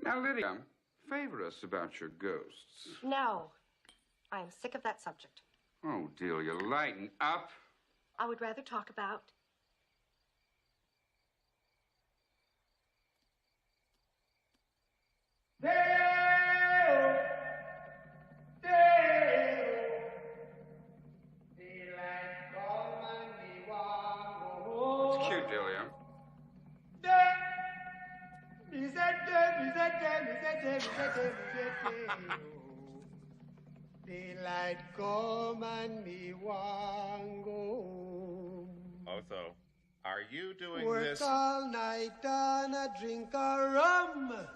Now, Lydia, favor us about your ghosts. No. I am sick of that subject. Oh, Delia, lighten up. I would rather talk about... It's cute, Delia. Daylight come and me want go. Otho, are you doing Work this? all night and a drink a rum.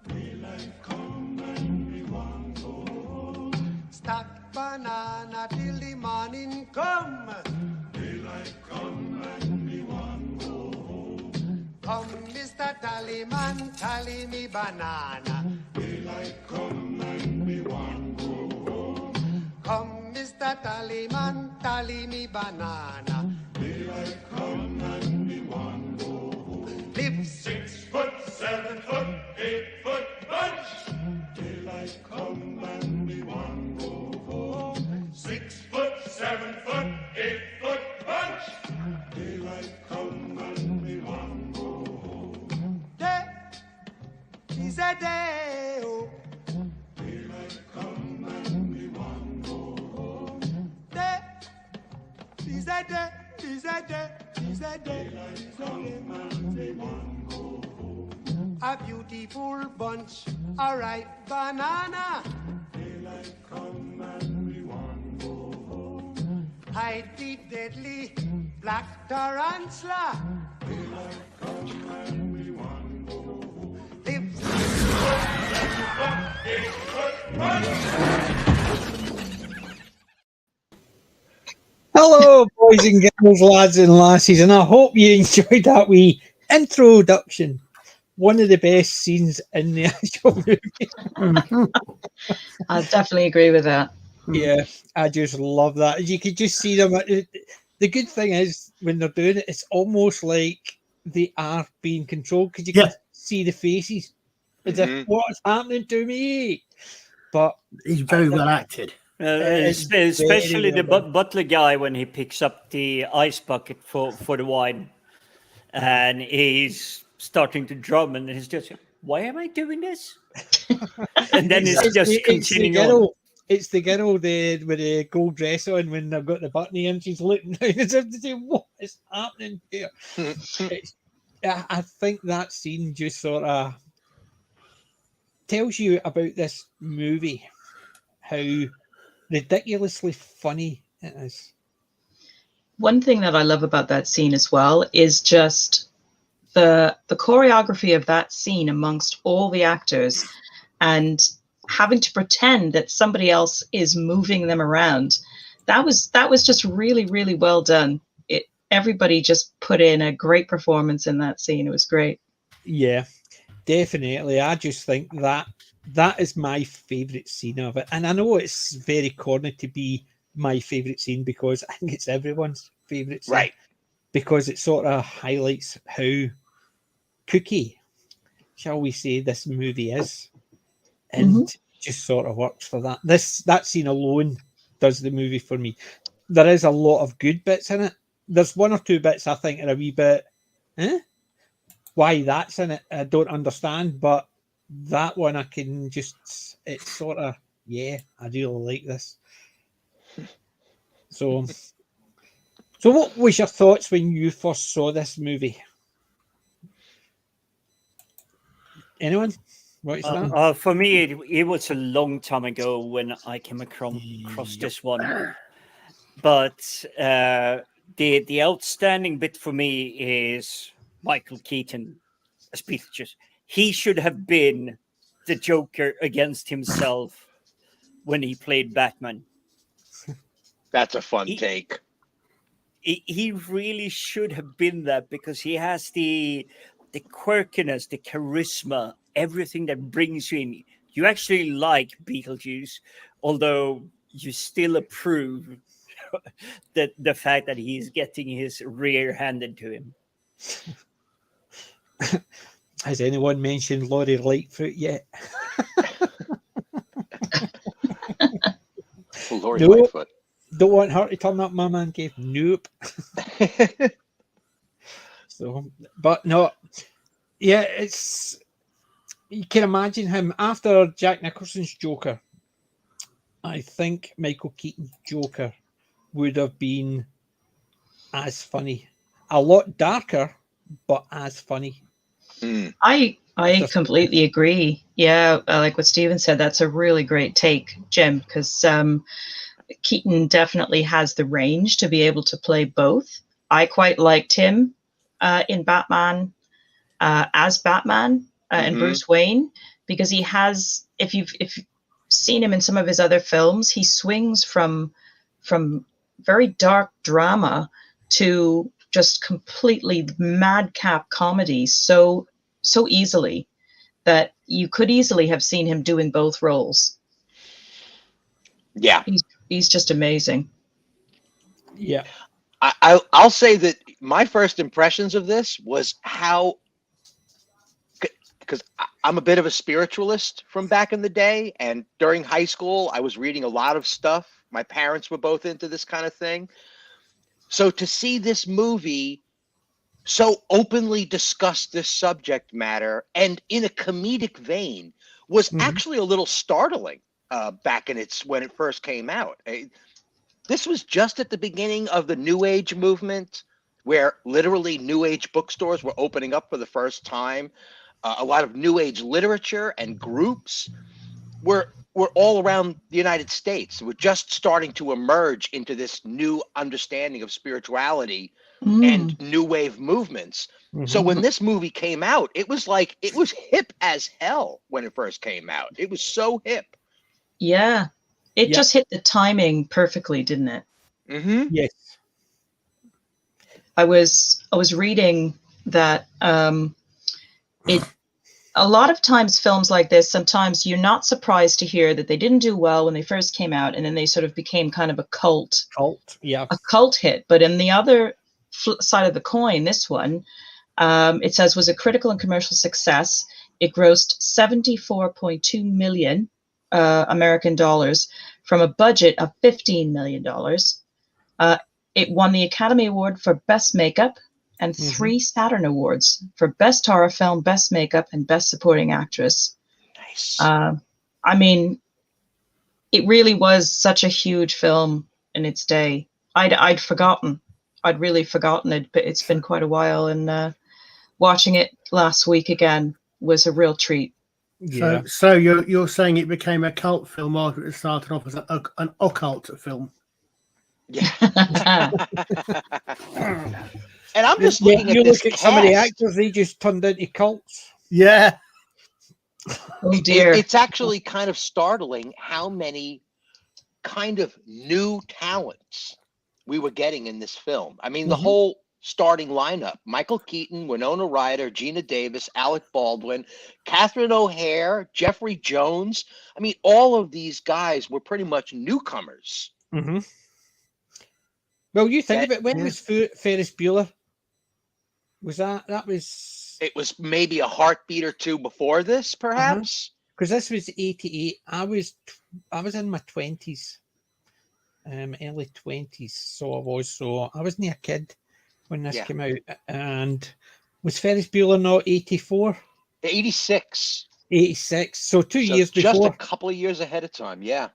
Daylight come and me want go home. Stack banana till the morning come. Daylight come and me want go home. Come, Mr. Tallyman, tally me banana. Daylight come and me want go home. Come, Mr. Tallyman, tally me banana. Daylight come and me want go home. Live 6 foot, 7 foot, 8 foot bunch. Daylight come and me want go home. 6 foot, 7 foot, 8 foot bunch. Daylight come and me want go home. Day is a day, oh. Daylight come and me want go home. Day is a day, is a day, is a day. Daylight come and me want go home. A beautiful bunch, a ripe banana. Daylight come and me want go home. Hide the deadly black tarantula. Daylight come and me want go home. Live 6 foot, 7 foot, 8 foot bunch. Hello, boys and girls, lads and lassies, and I hope you enjoyed that wee introduction. One of the best scenes in the actual movie. I definitely agree with that. Yeah, I just love that. You could just see them. The good thing is, when they're doing it, it's almost like they are being controlled because you can see the faces. As if, what's happening to me? But he's very well acted. Especially the butler guy when he picks up the ice bucket for the wine, and he's starting to drum, and he's just, why am I doing this? And then it's just continuing on. It's the girl with the gold dress on when they've got the button and she's looking down as if to say, what is happening here? I think that scene just sort of tells you about this movie, how ridiculously funny it is. One thing that I love about that scene as well is just the choreography of that scene amongst all the actors and having to pretend that somebody else is moving them around. That was just really, really well done. Everybody just put in a great performance in that scene. It was great. Yeah, definitely. I just think that is my favorite scene of it. And I know it's very corny to be my favorite scene because I think it's everyone's favorite scene. Right. Because it sort of highlights how kooky, shall we say, this movie is. And just sort of works for that. That scene alone does the movie for me. There is a lot of good bits in it. There's one or two bits I think are a wee bit, why that's in it, I don't understand. But that one I can just, it's sort of, I really like this. So what was your thoughts when you first saw this movie? Anyone? For me, it was a long time ago when I came across this one. But the outstanding bit for me is Michael Keaton as Beetlejuice. He should have been the Joker against himself when he played Batman. That's a fun take. He really should have been that because he has the quirkiness, the charisma, everything that brings you in. You actually like Beetlejuice, although you still approve the fact that he's getting his rear handed to him. Has anyone mentioned Laurie Lightfoot yet? Lord Nope. Lightfoot. Don't want her to turn up, my man gave. Nope. So, but no, yeah, it's, you can imagine him after Jack Nicholson's Joker. I think Michael Keaton's Joker would have been as funny, a lot darker, but as funny. I completely agree. Yeah, like what Stephen said, that's a really great take, Jim, because Keaton definitely has the range to be able to play both. I quite liked him in Batman as Batman and Bruce Wayne, because he has, if you've seen him in some of his other films, he swings from very dark drama to just completely madcap comedy so easily that you could easily have seen him doing both roles. Yeah. He's just amazing. Yeah. I'll say that my first impressions of this was how, because I'm a bit of a spiritualist from back in the day, and during high school, I was reading a lot of stuff. My parents were both into this kind of thing. So to see this movie so openly discuss this subject matter and in a comedic vein was actually a little startling back in when it first came out. This was just at the beginning of the New Age movement, where literally New Age bookstores were opening up for the first time. A lot of New Age literature and groups were all around the United States. We're just starting to emerge into this new understanding of spirituality and new wave movements. So when this movie came out, it was hip as hell when it first came out. It was so hip. Yeah. It just hit the timing perfectly, didn't it? Yes. I was reading that a lot of times films like this, sometimes you're not surprised to hear that they didn't do well when they first came out, and then they sort of became kind of a cult hit. But in the other side of the coin, this one, it says, was a critical and commercial success. It grossed 74.2 million American dollars from a budget of $15 million. It won the Academy Award for Best Makeup and 3 Saturn Awards for Best Horror Film, Best Makeup, and Best Supporting Actress. Nice. I mean, it really was such a huge film in its day. I'd forgotten. I'd really forgotten it, but it's been quite a while, and watching it last week again was a real treat. Yeah. So you're saying it became a cult film after it started off as an occult film? Yeah. And I'm just looking you at this look at cast. some of the actors; they just turned into cults. Yeah. Oh dear. It's actually kind of startling how many kind of new talents we were getting in this film. I mean, the whole starting lineup: Michael Keaton, Winona Ryder, Geena Davis, Alec Baldwin, Catherine O'Hare, Jeffrey Jones. I mean, all of these guys were pretty much newcomers. Well, you think of it. When was Ferris Bueller? Was that was? It was maybe a heartbeat or two before this, perhaps. Because this was 88. I was in my 20s, early 20s. So I wasn't a kid when this came out. And was Ferris Bueller not 84? 86. 86. So 2 years before. Just a couple of years ahead of time. Yeah.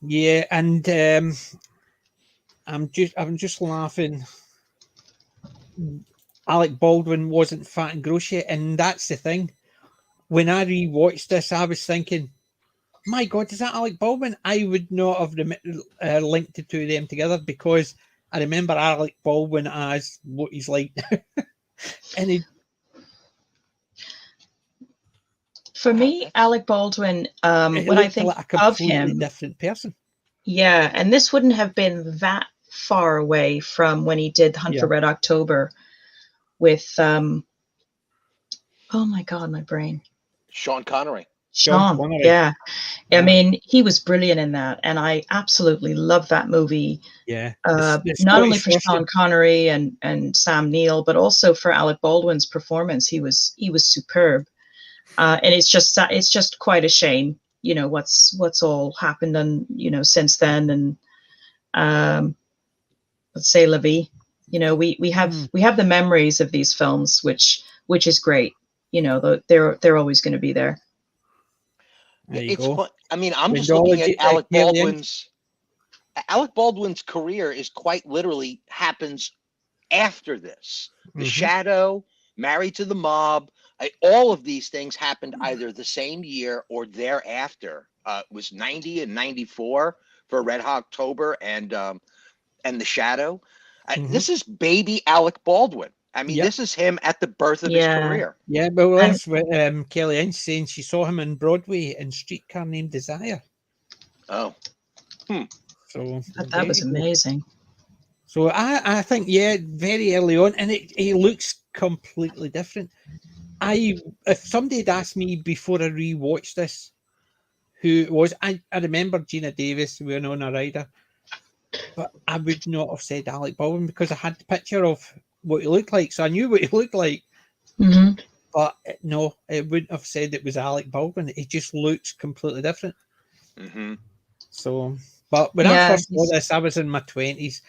Yeah, and I'm just laughing. Alec Baldwin wasn't fat and gross yet, and that's the thing. When I rewatched this, I was thinking, "My God, is that Alec Baldwin?" I would not have linked the two of them together, because I remember Alec Baldwin as what he's like now. And for me, Alec Baldwin, when I think like a of completely him, different person. Yeah, and this wouldn't have been that far away from when he did Hunt for Red October with oh my God, my brain. Sean Connery. Sean, yeah. I mean, he was brilliant in that, and I absolutely love that movie. Yeah. Not only Scottish for Russian. Sean Connery and Sam Neill, but also for Alec Baldwin's performance. He was superb, and it's just quite a shame, you know, what's all happened and since then, and let's say La Vie. You know, we have the memories of these films, which is great. You know, they're always going to be there. There you It's go. fun. I mean, I'm just looking at Alec Alien. Baldwin's career is quite literally happens after this. The Mhm. Shadow, Married to the Mob, all of these things happened either the same year or thereafter. It was 90 and 94 for Red Hot October and The Shadow. This is baby Alec Baldwin. I mean, Yep. this is him at the birth of his career. Yeah, well, that's what Kelly Inch saying. She saw him on Broadway in Streetcar Named Desire. Oh. So That was amazing. So I think, yeah, very early on, and he looks completely different. If somebody had asked me before I rewatched this, who it was, I remember Geena Davis, Winona Ryder, but I would not have said Alec Baldwin because I had the picture of what he looked like, so I knew what he looked like. Mm-hmm. But no, it wouldn't have said it was Alec Baldwin. He just looks completely different. Mm-hmm. So, but when I first saw this, I was in my 20s,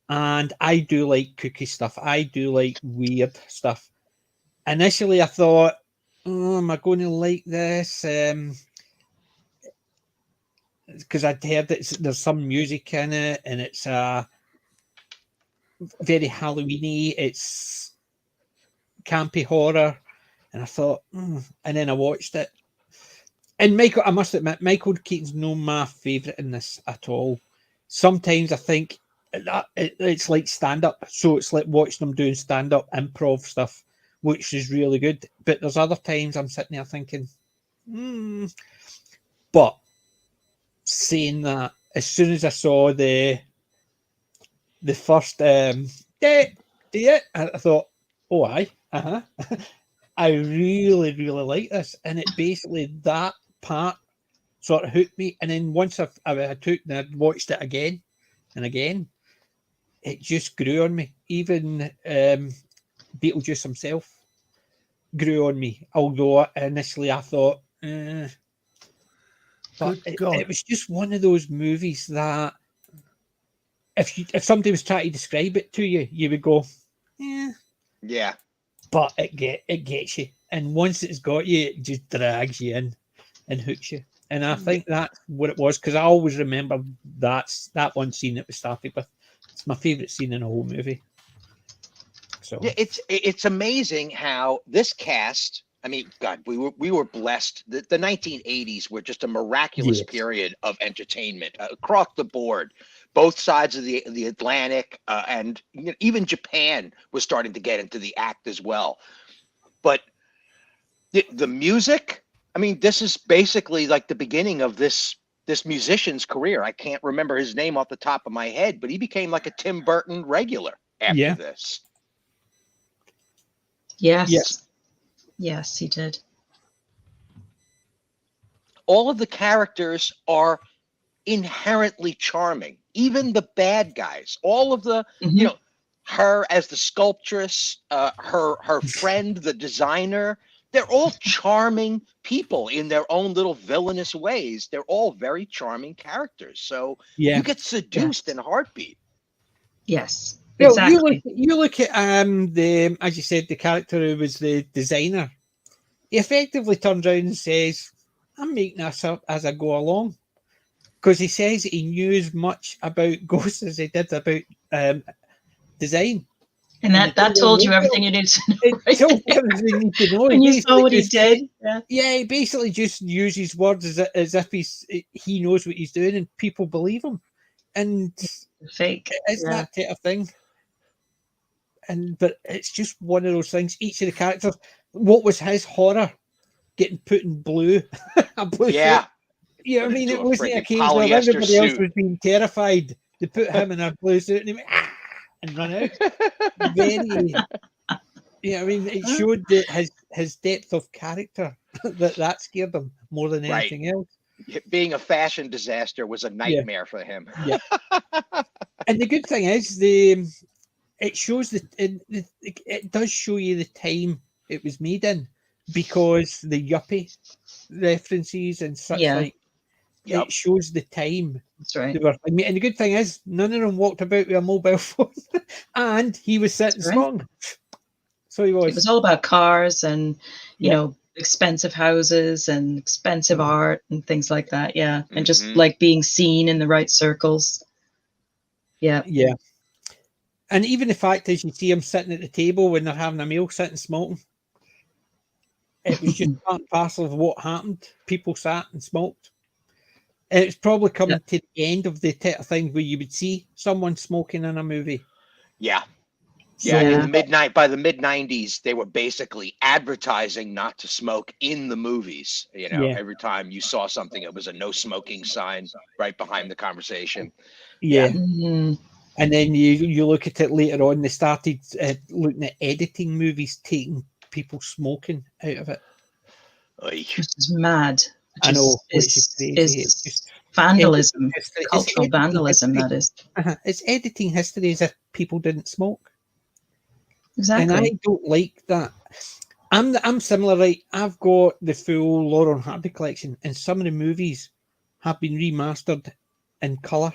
and I do like kooky stuff. I do like weird stuff. Initially, I thought, oh, am I going to like this? Because I'd heard that there's some music in it, and it's very Halloween-y. It's campy horror, and I thought, and then I watched it. And I must admit, Michael Keaton's not my favourite in this at all. Sometimes I think it's like stand-up, so it's like watching them doing stand-up improv stuff, which is really good. But there's other times I'm sitting there thinking, But saying that, as soon as I saw the first I thought, oh, I really, really like this. And it basically, that part sort of hooked me. And then once I took and I'd watched it again and again, it just grew on me. Even Beetlejuice himself grew on me. Although initially I thought, but it was just one of those movies that if somebody was trying to describe it to you, you would go, yeah. But it gets you, and once it's got you, it just drags you in and hooks you. And I think that's what it was, because I always remember that one scene that we started with. It's my favorite scene in the whole movie. So yeah, it's amazing how this cast. I mean, God, we were blessed. The 1980s were just a miraculous period of entertainment across the board. Both sides of the Atlantic, and even Japan was starting to get into the act as well. But the music, I mean, this is basically like the beginning of this musician's career. I can't remember his name off the top of my head, but he became like a Tim Burton regular after this. Yes, he did. All of the characters are inherently charming. Even the bad guys, all of the, her as the sculptress, her friend, the designer, they're all charming people in their own little villainous ways. They're all very charming characters. So you get seduced in a heartbeat. Yes. Well, exactly. you look at as you said, the character who was the designer. He effectively turns around and says, "I'm making this up as I go along," because he says he knew as much about ghosts as he did about design. And that told you everything you needed to know. It told you everything you need to know. When you saw what he did. Yeah, he basically just uses words as if he knows what he's doing, and people believe him. And fake. It's that type of thing. But it's just one of those things. Each of the characters, what was his horror? Getting put in blue. A blue suit. You know what I mean? It wasn't a case where everybody else was being terrified. They put him in a blue suit and he went, and run out. Very, I mean, it showed that his depth of character that scared him more than anything else. being a fashion disaster was a nightmare for him. Yeah. And the good thing is, it shows it does show you the time it was made in, because the yuppie references and such like. Yep. It shows the time. That's right. They were, and the good thing is, none of them walked about with a mobile phone, and he was sitting strong. So he was. It was all about cars and you know, expensive houses and expensive art and things like that. Yeah, and just like being seen in the right circles. Yeah. Yeah. And even the fact is, you see him sitting at the table when they're having a meal, sitting smoking. It was just part and parcel of what happened. People sat and smoked. And it's probably coming to the end of the type of thing where you would see someone smoking in a movie. Yeah. Yeah, in the by the mid-90s, they were basically advertising not to smoke in the movies. You know, every time you saw something, it was a no smoking sign right behind the conversation. Yeah. And then you look at it later on, they started looking at editing movies, taking people smoking out of it. Which is mad. I know. It's vandalism, cultural vandalism, that is. It's editing history as if people didn't smoke. Exactly. And I don't like that. I'm similar, right? I've got the full Laurel and Hardy collection, and some of the movies have been remastered in colour,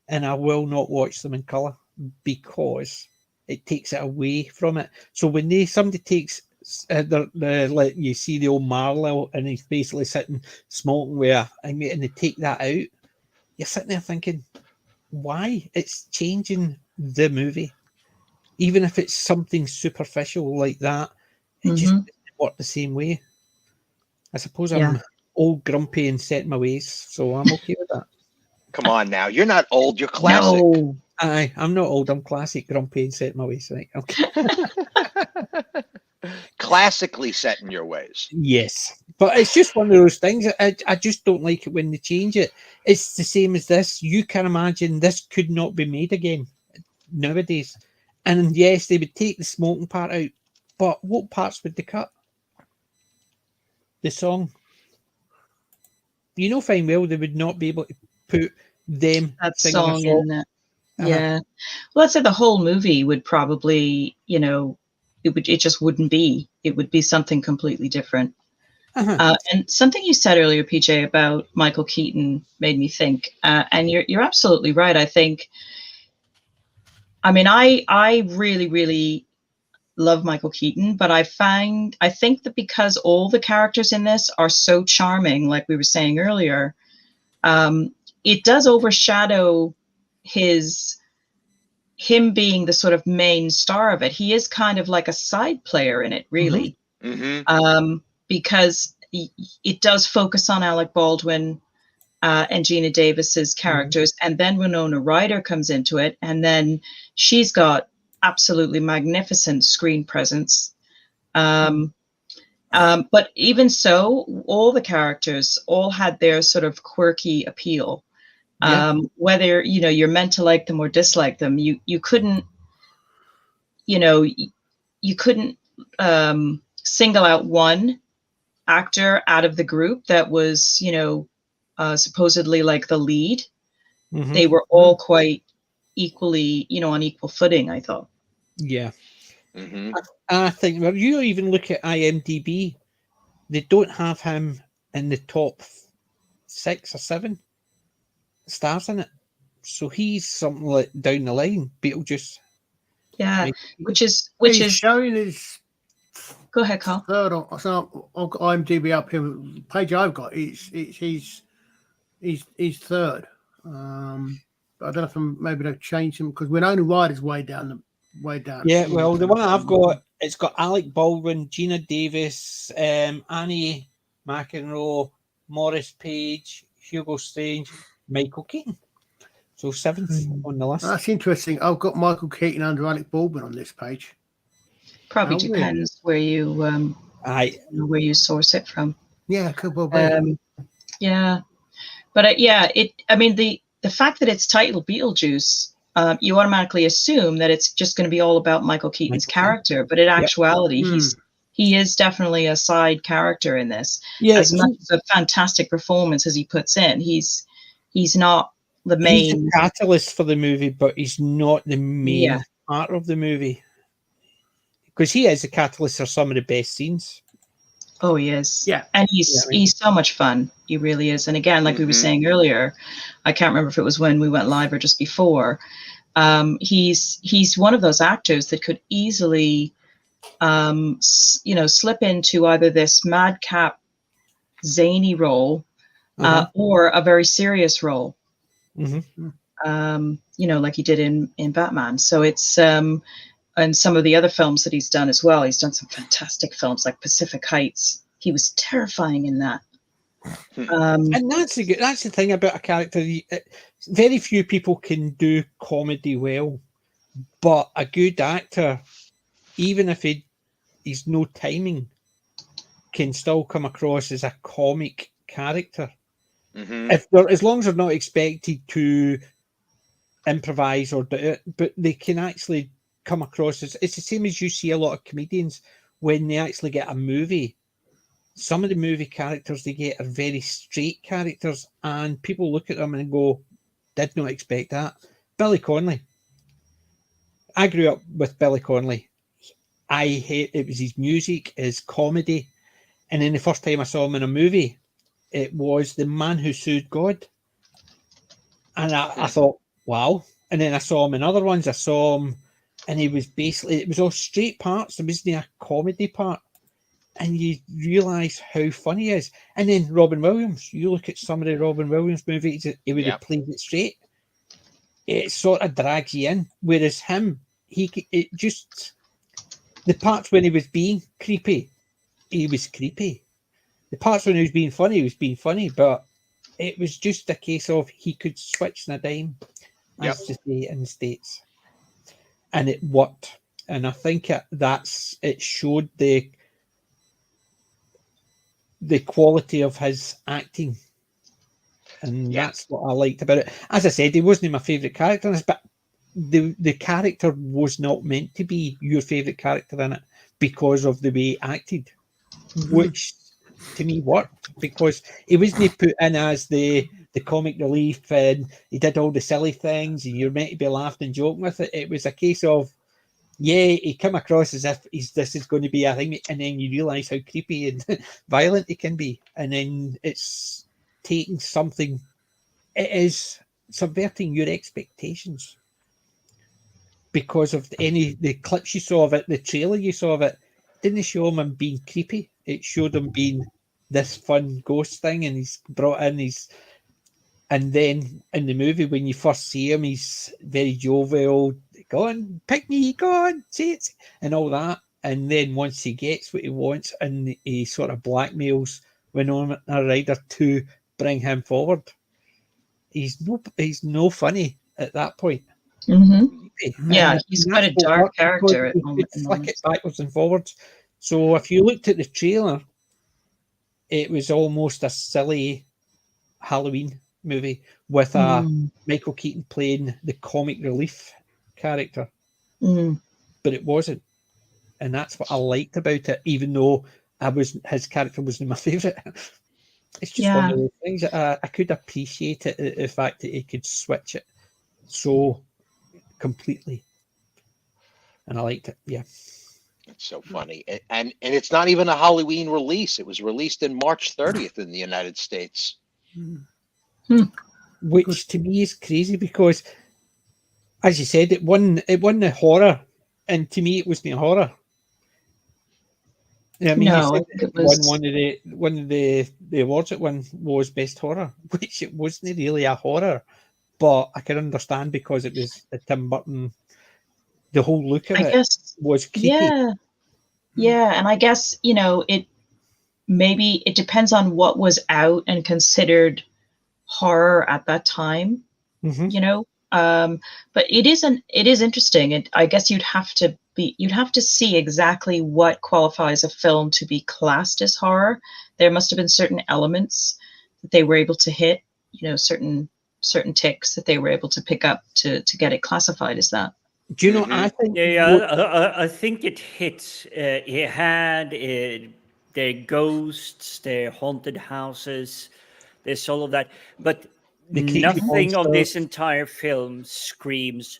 and I will not watch them in colour because it takes it away from it. So when somebody takes like you see the old Marlowe and he's basically sitting smoking and they take that out, you're sitting there thinking, why? It's changing the movie. Even if it's something superficial like that, it just doesn't work the same way. I suppose I'm old, grumpy, and set in my ways, so I'm okay with that. Come on now, you're not old, you're classic. No, I'm not old, I'm classic, grumpy, and set in my ways. Right? Okay. Classically set in your ways. Yes, but it's just one of those things. I just don't like it when they change it. It's the same as this. You can imagine this could not be made again nowadays. And yes, they would take the smoking part out, but what parts would they cut? The song. You know fine well they would not be able to put that song in there. Yeah. Well, I'd say the whole movie would probably, you know, it just wouldn't be. It would be something completely different. And something you said earlier, PJ, about Michael Keaton made me think, and you're absolutely right. I think, I mean, I really, really love Michael Keaton, but I think that because all the characters in this are so charming, like we were saying earlier, it does overshadow him being the sort of main star of it. He is kind of like a side player in it, really, because it does focus on Alec Baldwin and Geena Davis's characters, and then Winona Ryder comes into it, and then she's got absolutely magnificent screen presence. But even so, all the characters all had their sort of quirky appeal. Whether you're meant to like them or dislike them, you couldn't single out one actor out of the group that was supposedly like the lead. They were all quite equally on equal footing, I thought. I think when you even look at IMDb, they don't have him in the top 6 or 7 stars in it, so he's something like down the line. Beetlejuice, which is showing his. Go ahead, Carl. Third on, so I've got IMDb up here. The page I've got, he's third. But I don't know if maybe they've changed him because Winona Ryder's way down. Yeah, well, the one I've got, it's got Alec Baldwin, Geena Davis, Annie McEnroe, Maurice Page, Hugo Strange, Michael Keaton. So 7th on the list. That's interesting. I've got Michael Keaton under Alec Baldwin on this page. Probably depends where you where you source it from. Yeah, could well be. But I mean the fact that it's titled Beetlejuice, you automatically assume that it's just going to be all about Michael Keaton's character, but in actuality, he is definitely a side character in this. Yeah, As much as a fantastic performance as he puts in, he's not the he's main. a catalyst for the movie, but he's not the main Yeah. part of the movie. Because he is a catalyst for some of the best scenes. Oh, he is. Yeah. And he's so much fun. He really is. And again, like we were saying earlier, I can't remember if it was when we went live or just before. He's one of those actors that could easily, slip into either this madcap, zany role or a very serious role. Like he did in Batman. So it's and some of the other films that he's done as well. He's done some fantastic films like Pacific Heights. He was terrifying in that. And that's the thing about a character. Very few people can do comedy well, but a good actor, even if he's no timing, can still come across as a comic character. As long as they're not expected to improvise or do it, but they can actually come across as, it's the same as you see a lot of comedians when they actually get a movie. Some of the movie characters they get are very straight characters, and people look at them and go, did not expect that. Billy Connolly. I grew up with Billy Connolly. It was his music, his comedy, and then the first time I saw him in a movie, it was The Man Who Sued God. And I thought, wow. And then I saw him in other ones. I saw him, and he was basically, it was all straight parts. There wasn't a comedy part. And you realise how funny he is. And then Robin Williams, you look at some of the Robin Williams movies, he would have played it straight. It sort of drags you in. Whereas him, the parts when he was being creepy, he was creepy. The parts when he was being funny, but it was just a case of he could switch in a dime, as to say in the States. And it worked. And I think it showed the quality of his acting. And that's what I liked about it. As I said, he wasn't my favourite character in this, but the character was not meant to be your favourite character in it because of the way he acted, which to me worked, because he wasn't put in as the comic relief and he did all the silly things and you're meant to be laughing and joking with it. It was a case of, he came across as if this is going to be a thing, and then you realise how creepy and violent he can be, and then it's taking something, it is subverting your expectations because of the clips you saw of it, the trailer you saw of it didn't show him being creepy. It showed him being this fun ghost thing, and he's brought in and then in the movie when you first see him, he's very jovial, go on, pick me, go on, say it, and all that. And then once he gets what he wants, and he sort of blackmails Winona Ryder to bring him forward, he's no funny at that point. Yeah, he's quite a dark character. He could flick it backwards and forwards. So if you looked at the trailer, it was almost a silly Halloween movie with Michael Keaton playing the comic relief character, but it wasn't, and that's what I liked about it. Even though his character wasn't my favourite, it's just one of those things. I could appreciate it, the fact that he could switch it so completely, and I liked it. Yeah, it's so funny, and it's not even a Halloween release. It was released in March 30th in the United States. Which to me is crazy because, as you said, it won the horror, and to me it wasn't a horror. I mean, it was one of the awards it won was best horror, which it wasn't really a horror, but I can understand because it was a Tim Burton. The whole look of it was creepy. And I guess it depends on what was out and considered horror at that time, but it is interesting, and I guess you'd have to see exactly what qualifies a film to be classed as horror. There must have been certain elements that they were able to hit, certain ticks that they were able to pick up to get it classified as that. Do you know? I think I think it hit. It had their ghosts, their haunted houses. There's all of that, but the creepy nothing of this monsters. entire film screams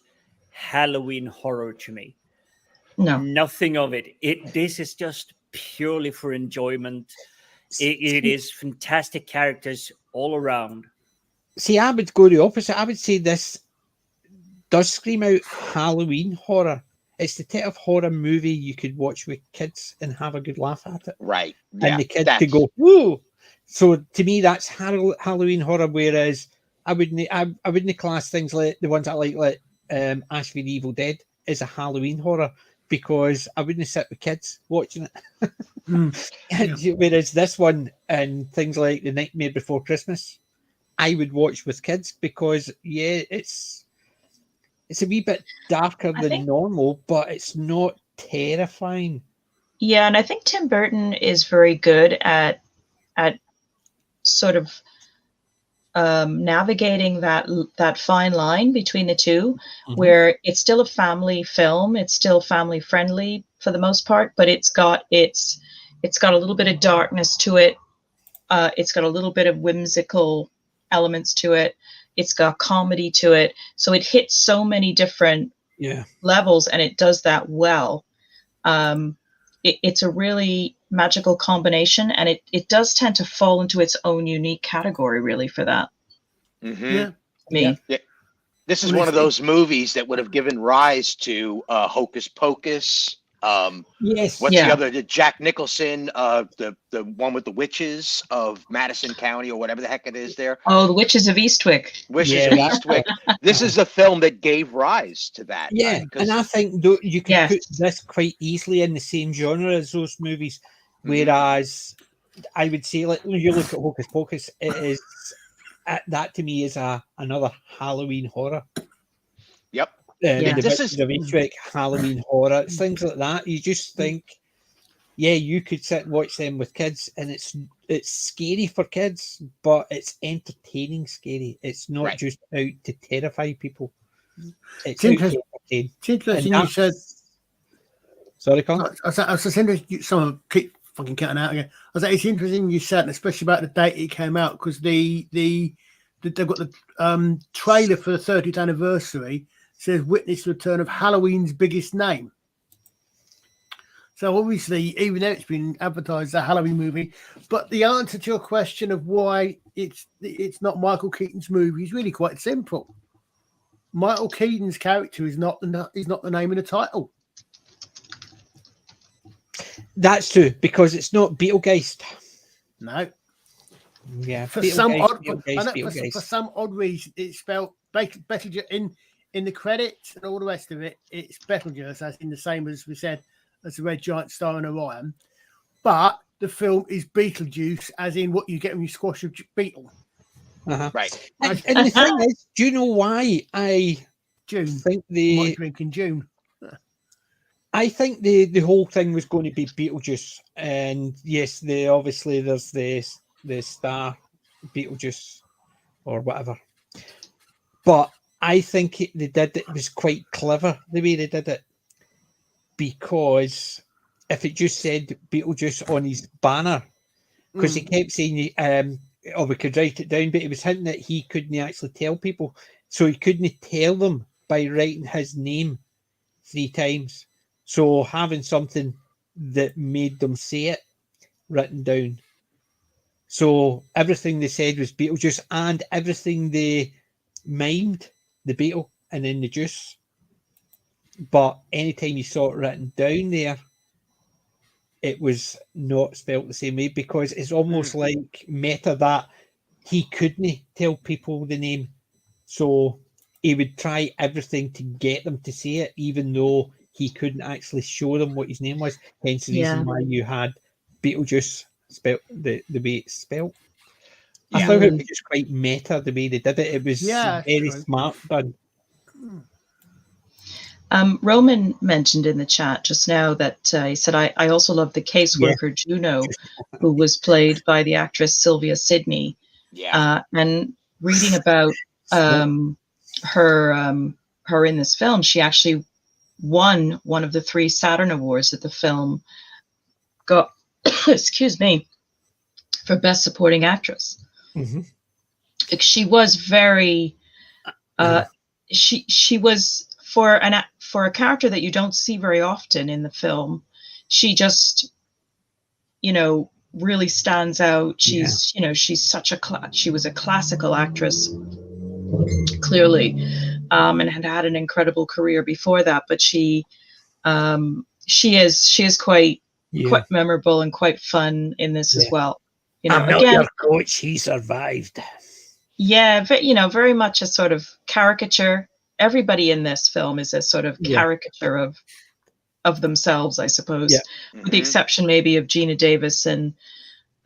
Halloween horror to me. No. Nothing of it. This is just purely for enjoyment. It is fantastic characters all around. See, I would go the opposite. I would say this does scream out Halloween horror. It's the type of horror movie you could watch with kids and have a good laugh at it. Right. And the kids could go, whoa. So to me, that's Halloween horror. Whereas I wouldn't class things like the ones I like Ash v Evil Dead as a Halloween horror, because I wouldn't sit with kids watching it. Whereas this one and things like The Nightmare Before Christmas, I would watch with kids because it's a wee bit darker than normal, but it's not terrifying. Yeah, and I think Tim Burton is very good at sort of navigating that fine line between the two, where it's still a family film, it's still family friendly for the most part, but it's got a little bit of darkness to it. It's got a little bit of whimsical elements to it. It's got comedy to it. So it hits so many different levels, and it does that well. It's a really magical combination, and it does tend to fall into its own unique category, really, for that. Yeah. Yeah. This is one of those movies that would have given rise to Hocus Pocus. Yes. What's the other? Jack Nicholson, the one with the witches of Madison County or whatever the heck it is there. Oh, the Witches of Eastwick. Witches of Eastwick. This is a film that gave rise to that. Yeah, and I think you can put this quite easily in the same genre as those movies. Whereas I would say, like, when you look at Hocus Pocus, it is that to me is another Halloween horror. Yep. This is Eastwick, Halloween horror. It's things like that. You just think, you could sit and watch them with kids, and it's scary for kids, but it's entertaining scary. It's not just out to terrify people. It's interesting. You said. Sorry, Colin. I was just interested. Someone keep fucking cutting out again. I was like, it's interesting you said, especially about the date it came out, because they've got the trailer for the 30th anniversary. Says witness the return of Halloween's biggest name. So obviously, even though it's been advertised as a Halloween movie, but the answer to your question of why it's not Michael Keaton's movie is really quite simple. Michael Keaton's character is not the name of the title. That's true, because it's not Betelgeuse. No. Yeah. For some odd reason, it's spelled Betelgeuse in the credits and all the rest of it. It's Betelgeuse, as in the same as we said, as the red giant star in Orion. But the film is Beetlejuice, as in what you get when you squash a beetle. Right. And the thing is, do you know why I think might drink in June? I think the whole thing was going to be Beetlejuice, and yes, obviously there's the star Beetlejuice or whatever, but I think it was quite clever the way they did it, because if it just said Beetlejuice on his banner, because he kept saying we could write it down, but he was hinting that he couldn't actually tell people, so he couldn't tell them by writing his name 3 times. So having something that made them say it written down. So everything they said was Beetlejuice, and everything they mimed the beetle and then the juice. But anytime you saw it written down there, it was not spelt the same way, because it's almost like meta that he couldn't tell people the name. So he would try everything to get them to say it, even though he couldn't actually show them what his name was. Hence the reason why you had Beetlejuice spelt the way it's spelt. I thought it was just quite meta the way they did it. It was very smart done. Roman mentioned in the chat just now that he said, I also love the caseworker Juno, who was played by the actress Sylvia Sidney. And reading about her in this film, she actually won one of the 3 Saturn Awards that the film got, excuse me, for Best Supporting Actress. Mm-hmm. Like, she was very, she was for a character that you don't see very often in the film. She just, really stands out. She's, she's such she was a classical actress, clearly, and had an incredible career before that. But she is quite memorable and quite fun in this as well. I'm not your coach. He survived. Yeah, very much a sort of caricature. Everybody in this film is a sort of caricature of themselves, I suppose, with the exception maybe of Geena Davis and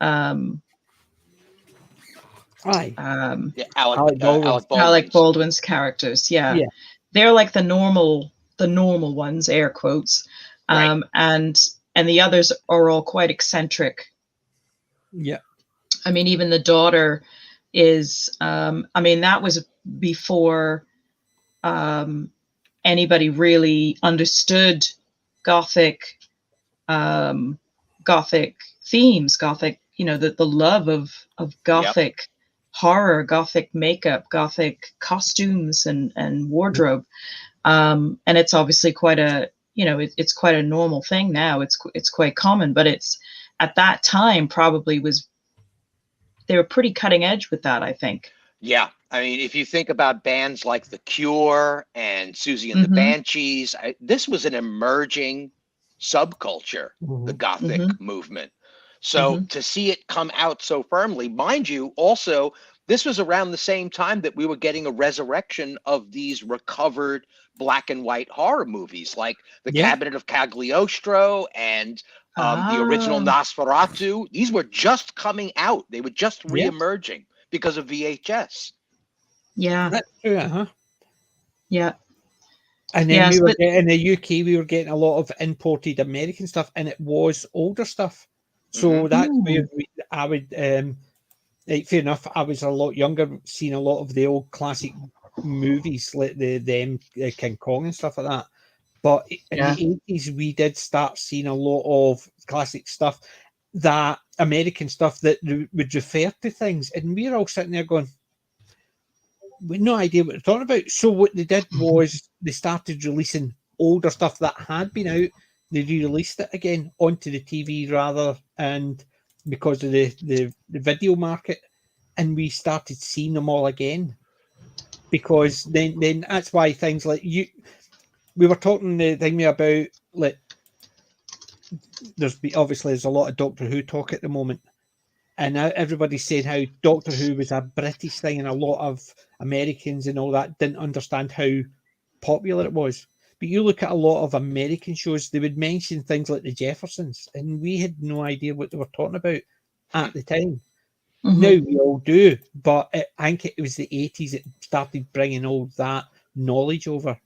Alec Baldwin's characters. Yeah. They're like the normal ones, air quotes, and the others are all quite eccentric. Yeah. I mean, even the daughter is, that was before anybody really understood Gothic themes, Gothic, the love of Gothic horror, Gothic makeup, Gothic costumes and wardrobe. And it's obviously quite a, it's quite a normal thing now. It's quite common, but it's at that time probably they were pretty cutting edge with that, I think. Yeah. I mean, if you think about bands like The Cure and Susie and the Banshees, this was an emerging subculture, the Gothic movement. So to see it come out so firmly, mind you, also, this was around the same time that we were getting a resurrection of these recovered black and white horror movies, like The Cabinet of Cagliostro and the original Nosferatu. These were just coming out. They were just re-emerging because of VHS. Yeah. That's true, Yeah. And then we were getting, in the UK, we were getting a lot of imported American stuff, and it was older stuff. So that's where I would, fair enough, I was a lot younger, seeing a lot of the old classic movies, like the King Kong and stuff like that. But in the 80s, we did start seeing a lot of classic stuff, that American stuff that would refer to things. And we were all sitting there going, we had no idea what they're talking about. So what they did was they started releasing older stuff that had been out. They re-released it again onto the TV and because of the video market, and we started seeing them all again. Because then that's why things like we were talking the thing about, like, there's a lot of Doctor Who talk at the moment, and now everybody's saying how Doctor Who was a British thing, and a lot of Americans and all that didn't understand how popular it was. But you look at a lot of American shows, they would mention things like the Jeffersons, and we had no idea what they were talking about at the time. Now we all do, but I think it was the 80s that started bringing all that knowledge over.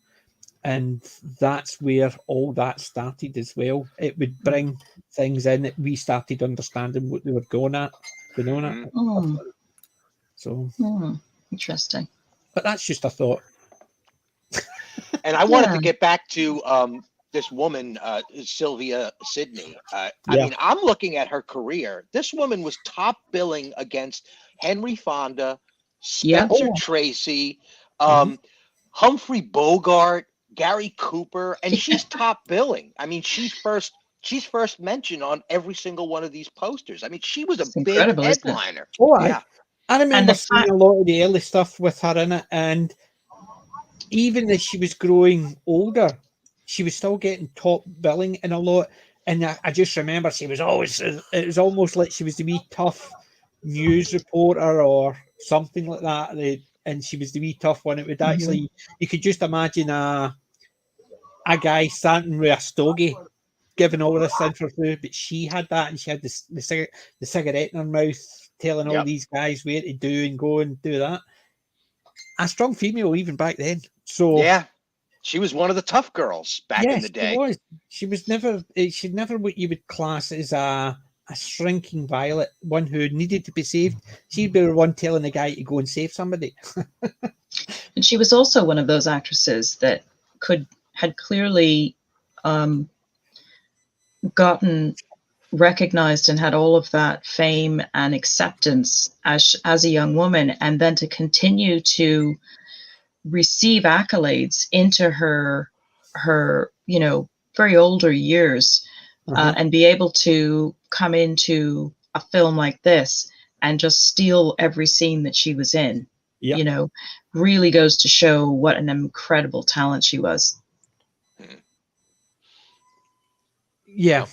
And that's where all that started as well. It would bring things in that we started understanding what they were going at. So interesting. But that's just a thought. And I wanted to get back to this woman, Sylvia Sidney. I mean, I'm looking at her career. This woman was top billing against Henry Fonda, Spencer Tracy, Humphrey Bogart, Gary Cooper, and she's top billing. I mean, she's first mentioned on every single one of these posters. I mean, she was a big headliner. I remember seeing a lot of the early stuff with her in it, and even as she was growing older, she was still getting top billing in a lot. And I just remember she was always, it was almost like she was the wee tough news reporter or something like that. And she was the wee tough one. It would actually, you could just imagine a guy standing with a stogie giving all this info, but she had that, and she had the cigarette in her mouth, telling all these guys where to do and go and do that. A strong female even back then. So she was one of the tough girls back in the day. She was never what you would class as a shrinking violet, one who needed to be saved. She'd be the one telling the guy to go and save somebody. And she was also one of those actresses that could had clearly gotten recognized and had all of that fame and acceptance as a young woman, and then to continue to receive accolades into her very older years, and be able to come into a film like this and just steal every scene that she was in, really goes to show what an incredible talent she was. Yeah.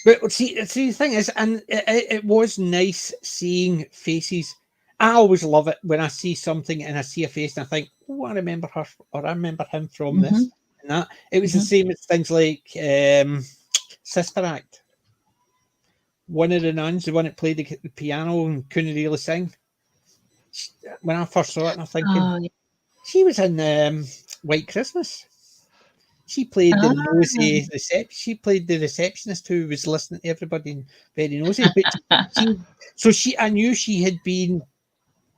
But see, the thing is, and it was nice seeing faces. I always love it when I see something and I see a face and I think, oh, I remember her, or I remember him from this and that. It was the same as things like Sister Act. One of the nuns, the one that played the piano and couldn't really sing. When I first saw it, I'm thinking, she was in White Christmas. She played the nosy She played the receptionist who was listening to everybody and very nosy. But I knew she had been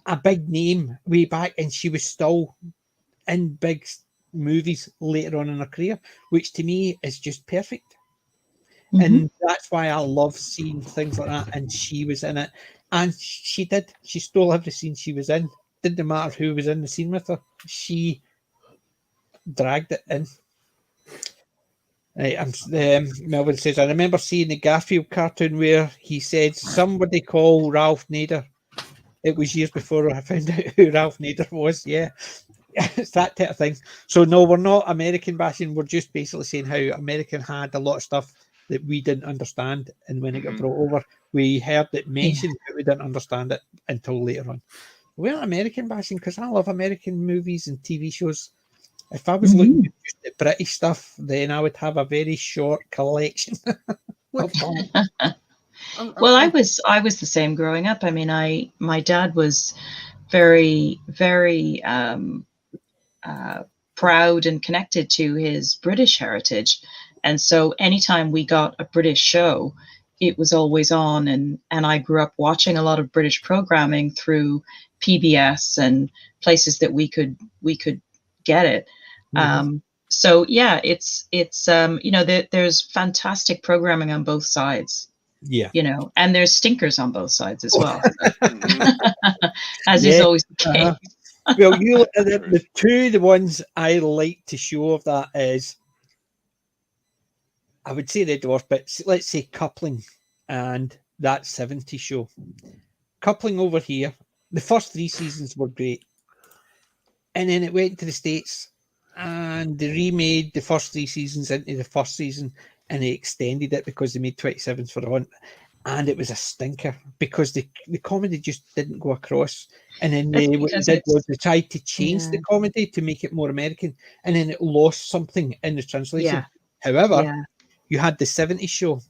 a big name way back, and she was still in big movies later on in her career, which to me is just perfect. And that's why I love seeing things like that. And she was in it, and she stole every scene she was in. Didn't matter who was in the scene with her. She dragged it in. Right, Melvin says, I remember seeing the Garfield cartoon where he said, somebody call Ralph Nader. It was years before I found out who Ralph Nader was. Yeah, it's that type of thing. So no, we're not American bashing. We're just basically saying how American had a lot of stuff that we didn't understand. And when it got brought over, we heard it mentioned, but we didn't understand it until later on. We're not American bashing because I love American movies and TV shows. If I was looking at just the British stuff, then I would have a very short collection of that. Well, I was the same growing up. I mean, my dad was very, very proud and connected to his British heritage, and so anytime we got a British show, it was always on. And I grew up watching a lot of British programming through PBS and places that we could get it. So yeah, it's there's fantastic programming on both sides. Yeah, and there's stinkers on both sides as well, as is always the case. Well, the ones I like to show of that is, I would say Red Dwarf, but let's say Coupling and that 70s show. Coupling over here, the first 3 seasons were great, and then it went to the States. And they remade the first 3 seasons into the first season, and they extended it because they made 27s for the hunt. And it was a stinker because the comedy just didn't go across. And then they tried to change the comedy to make it more American, and then it lost something in the translation. However, you had the 70s show,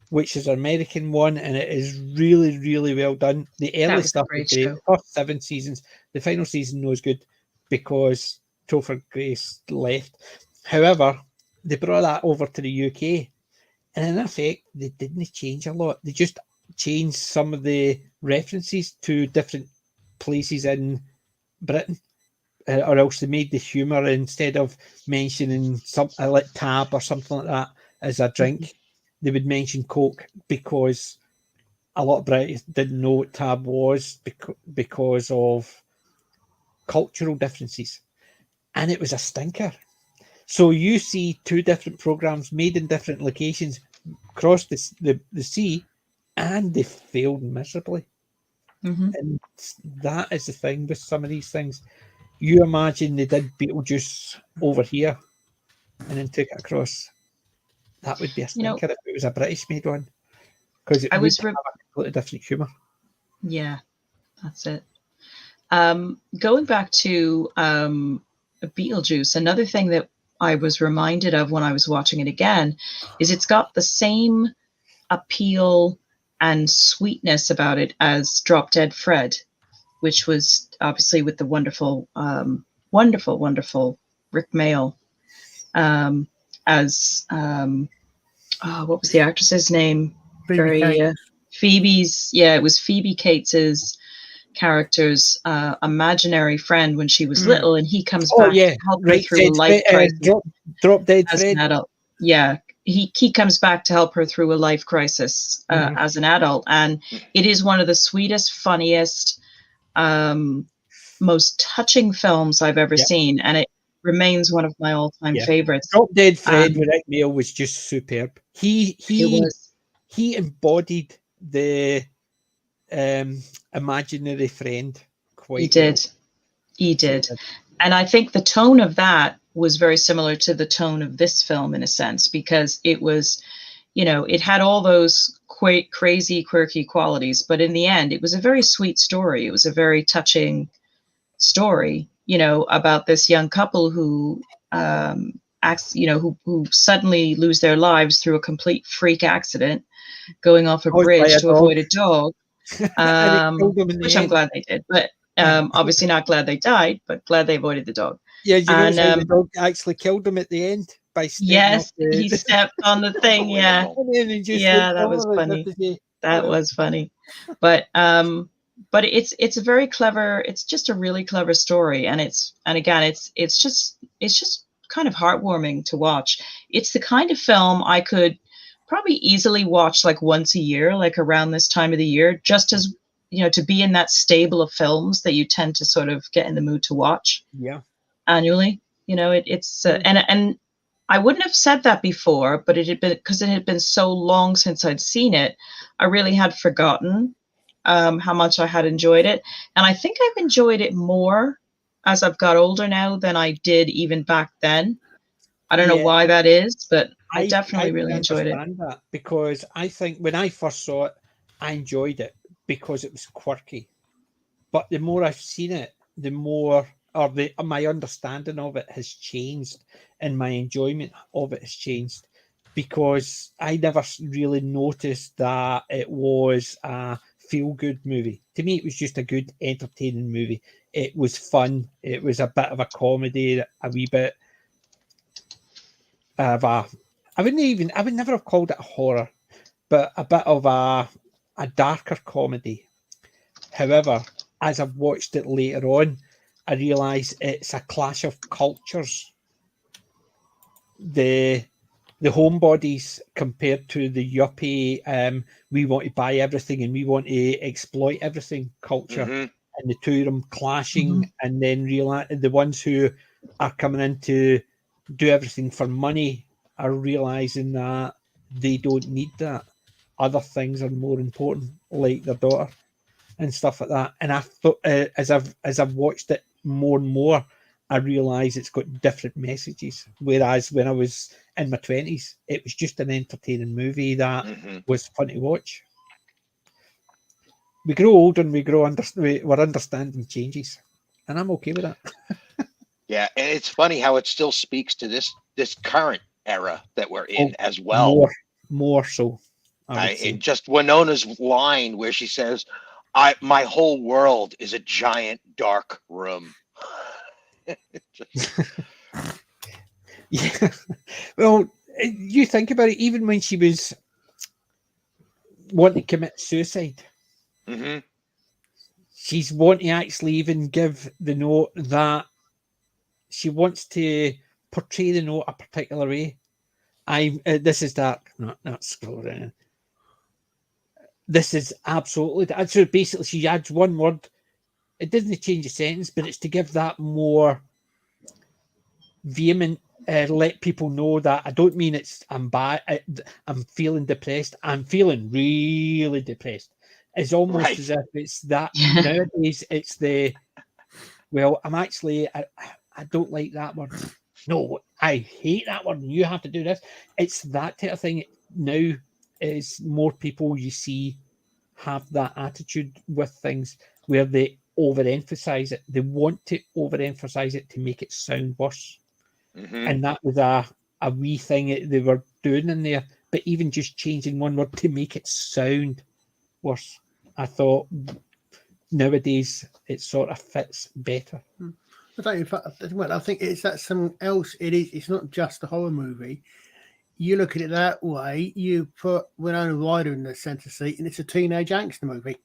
which is an American one, and it is really, really well done. The early stuff, the first 7 seasons, the final season was good because Topher Grace left. However, they brought that over to the UK, and in effect, they didn't change a lot. They just changed some of the references to different places in Britain, or else they made the humour, instead of mentioning something like Tab or something like that as a drink, they would mention Coke, because a lot of British didn't know what Tab was because of cultural differences. And it was a stinker. So you see 2 different programs made in different locations across the sea, and they failed miserably. And that is the thing with some of these things. You imagine they did Beetlejuice over here and then took it across. That would be a stinker if it was a British made one, because it would have a completely different humour. Yeah, that's it. Going back to Beetlejuice, another thing that I was reminded of when I was watching it again is it's got the same appeal and sweetness about it as Drop Dead Fred, which was obviously with the wonderful Rick Mayall as what was the actress's name? Phoebe Phoebe's. Yeah, it was Phoebe Cates's character's imaginary friend when she was little, and he comes back yeah, to help her right. through a life crisis Drop Dead as an Fred. adult. Yeah, he comes back to help her through a life crisis as an adult, and it is one of the sweetest, funniest, most touching films I've ever seen, and it remains one of my all-time favorites. Drop Dead Fred without Mail was just superb. He embodied the imaginary friend quite well. He did. And I think the tone of that was very similar to the tone of this film in a sense, because it was, it had all those crazy, quirky qualities, but in the end, it was a very sweet story. It was a very touching story, about this young couple who who suddenly lose their lives through a complete freak accident, going off a bridge to avoid a dog. Which I'm glad they did, but obviously not glad they died, but glad they avoided the dog. Yeah, the dog actually killed him at the end by he stepped on the thing. Yeah, that was funny. That was funny, but it's a very clever. It's just a really clever story, and it's just kind of heartwarming to watch. It's the kind of film I could probably easily watch like once a year, like around this time of the year, just as to be in that stable of films that you tend to sort of get in the mood to watch annually. It's and I wouldn't have said that before, but it had been so long since I'd seen it, I really had forgotten how much I had enjoyed it, and I think I've enjoyed it more as I've got older now than I did even back then. I don't know why that is, but I definitely really enjoyed it. That because I think when I first saw it, I enjoyed it because it was quirky. But the more I've seen it, the more my understanding of it has changed, and my enjoyment of it has changed, because I never really noticed that it was a feel-good movie. To me, it was just a good, entertaining movie. It was fun. It was a bit of a comedy, a wee bit of a, I would never have called it a horror, but a bit of a darker comedy. However, as I've watched it later on, I realise it's a clash of cultures. The homebodies compared to the yuppie, we want to buy everything and we want to exploit everything culture, and the two of them clashing, and then realize the ones who are coming in to do everything for money are realizing that they don't need that. Other things are more important, like their daughter and stuff like that. And I thought, as I've watched it more and more, I realise it's got different messages. Whereas when I was in my 20s, it was just an entertaining movie that was fun to watch. We grow older and our understanding changes, and I'm okay with that. Yeah, and it's funny how it still speaks to this current era that we're in as well. More so. And just Winona's line where she says, my whole world is a giant dark room. Yeah. Well, you think about it, even when she was wanting to commit suicide, she's wanting to actually even give the note that she wants to portray the note a particular way. This is dark. Not scrolling. This is absolutely. So basically, she adds one word. It doesn't change the sentence, but it's to give that more vehement. Let people know that I don't mean I'm bad. I'm feeling depressed. I'm feeling really depressed. It's almost as if it's that nowadays. It's I'm actually. I don't like that word. No, I hate that word. You have to do this. It's that type of thing. Now is more people you see have that attitude with things where they overemphasize it. They want to overemphasize it to make it sound worse. And that was a wee thing that they were doing in there. But even just changing one word to make it sound worse, I thought nowadays it sort of fits better. I think it's that something else. It's not just a horror movie. You look at it that way, you put Winona Ryder in the center seat, and it's a teenage angst movie.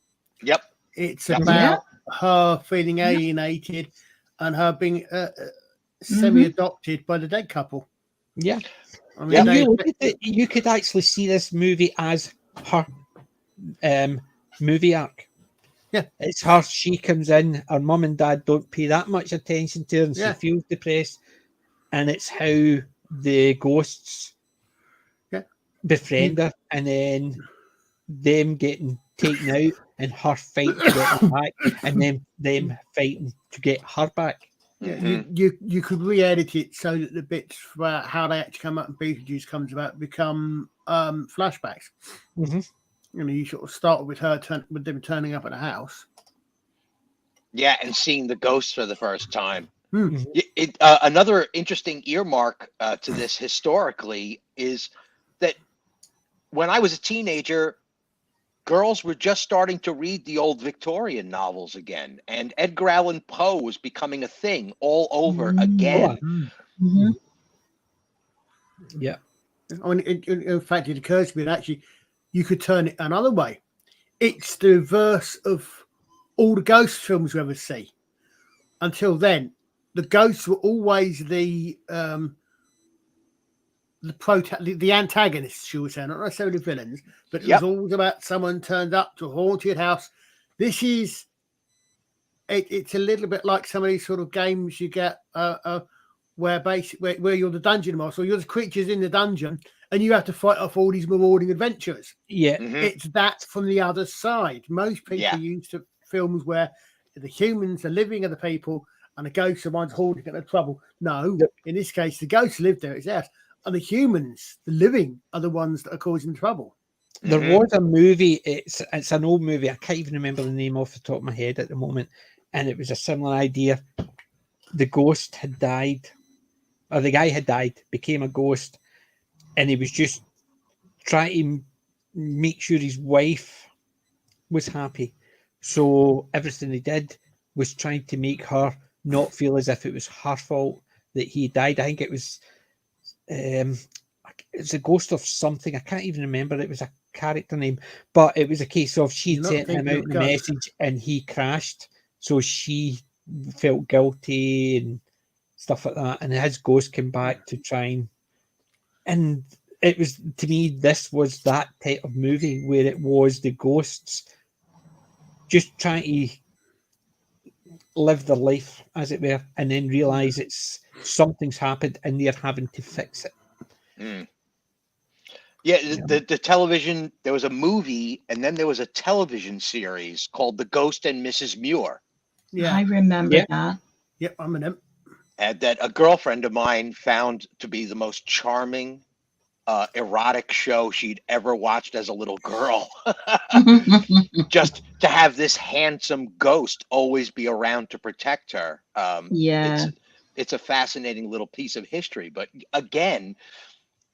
Yep. It's about her feeling alienated and her being semi-adopted by the dead couple. Yeah. I mean, And you look at it, you could actually see this movie as her movie arc. Yeah. It's her, she comes in, her mum and dad don't pay that much attention to her, and she feels depressed. And it's how the ghosts befriend her, and then them getting taken out and her fighting to get them back, and then them fighting to get her back. Yeah, you could re-edit it so that the bits about how they actually come up and Beetlejuice comes about become flashbacks. Mm-hmm. You know, you sort of start with with them turning up at the house. Yeah, and seeing the ghosts for the first time. Hmm. Another interesting earmark to this historically is that when I was a teenager, girls were just starting to read the old Victorian novels again, and Edgar Allan Poe was becoming a thing all over again. Mm-hmm. Yeah. I mean, in fact, it occurs to me that actually you could turn it another way. It's the reverse of all the ghost films we ever see. Until then, the ghosts were always the antagonists, shall we say, not necessarily villains, but it was always about someone turned up to a haunted house. This is it's a little bit like some of these sort of games you get where you're the dungeon master, or you're the creatures in the dungeon, and you have to fight off all these marauding adventurers. Yeah, it's that from the other side. Most people used to films where the humans are living are the people, and the ghosts are the ones holding at the trouble. No, in this case, the ghosts live there. It's theirs. And the humans, the living, are the ones that are causing trouble. There was a movie, it's an old movie, I can't even remember the name off the top of my head at the moment, and it was a similar idea. The ghost had died, or the guy had died, became a ghost, and he was just trying to make sure his wife was happy. So everything he did was trying to make her not feel as if it was her fault that he died. I think it was it's a ghost of something. I can't even remember. It was a character name, but it was a case of she sent him out a message and he crashed. So she felt guilty and stuff like that. And his ghost came back to try and it was, to me, this was that type of movie where it was the ghosts just trying to live their life, as it were, and then realize it's something's happened and they're having to fix it. The television, there was a movie and then there was a television series called The Ghost and Mrs. Muir. Yeah, I remember that. Yep, I'm in it. And that a girlfriend of mine found to be the most charming erotic show she'd ever watched as a little girl. Just to have this handsome ghost always be around to protect her. It's a fascinating little piece of history. But again,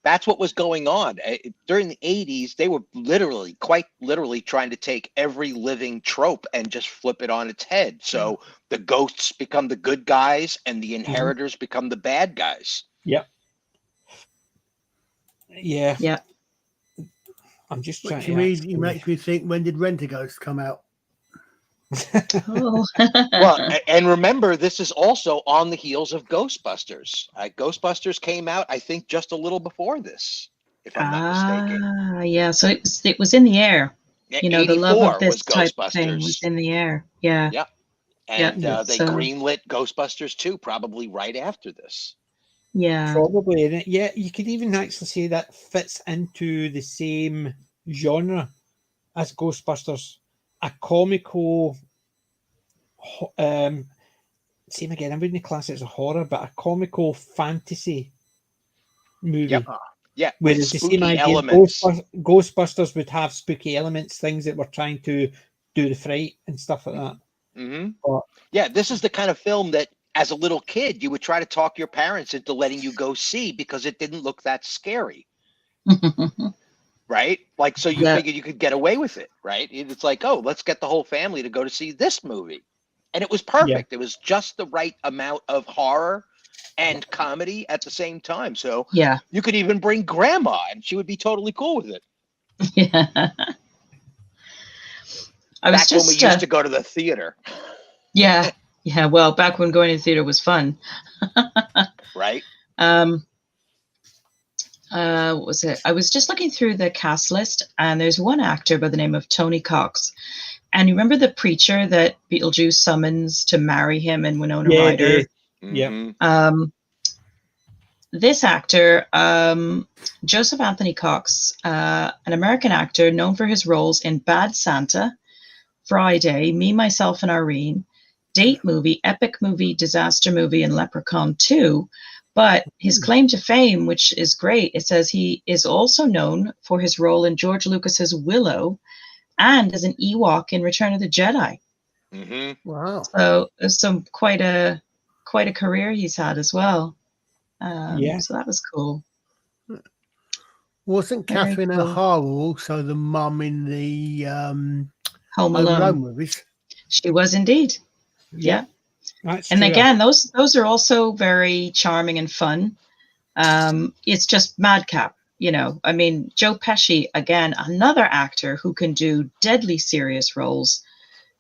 that's what was going on. During the 80s, they were quite literally trying to take every living trope and just flip it on its head. So the ghosts become the good guys and the inheritors become the bad guys. Yep. Yeah. I'm just trying to... It makes me think, when did Rent-A-Ghost come out? Well, and remember, this is also on the heels of Ghostbusters. Ghostbusters came out, I think, just a little before this, if I'm not mistaken. Yeah, so it was in the air. You know, the love of this type of thing Ghostbusters was in the air. Yeah. Yep. And they greenlit Ghostbusters 2 probably right after this. Yeah. Probably. Yeah, you could even actually say that fits into the same genre as Ghostbusters. A comical, same again, I wouldn't class it as a horror, but a comical fantasy movie. Yep. Yeah, whereas the same idea, Ghostbusters would have spooky elements, things that were trying to do the fright and stuff like that. But, this is the kind of film that, as a little kid, you would try to talk your parents into letting you go see because it didn't look that scary. Right? Like, so you figured you could get away with it, right? It's like, oh, let's get the whole family to go to see this movie. And it was perfect. It was just the right amount of horror and comedy at the same time. So you could even bring grandma and she would be totally cool with it. Yeah. Back when we used to go to the theater. Yeah. Yeah. Well, back when going to the theater was fun. Right? What was it? I was just looking through the cast list, and there's one actor by the name of Tony Cox. And you remember the preacher that Beetlejuice summons to marry him and Winona Ryder? Yeah. Mhm. This actor, Joseph Anthony Cox, an American actor known for his roles in Bad Santa, Friday, Me, Myself, and Irene, Date Movie, Epic Movie, Disaster Movie, and Leprechaun 2. But his claim to fame, which is great, it says he is also known for his role in George Lucas's Willow and as an Ewok in Return of the Jedi. Mhm. Wow. So there's quite a career he's had as well. So that was cool. Wasn't Very Catherine cool. O'Hara also the mum in the Home Home Alone. Alone movies? She was indeed. Yeah. That's And true. again, those are also very charming and fun. It's just madcap, you know. I mean, Joe Pesci, again, another actor who can do deadly serious roles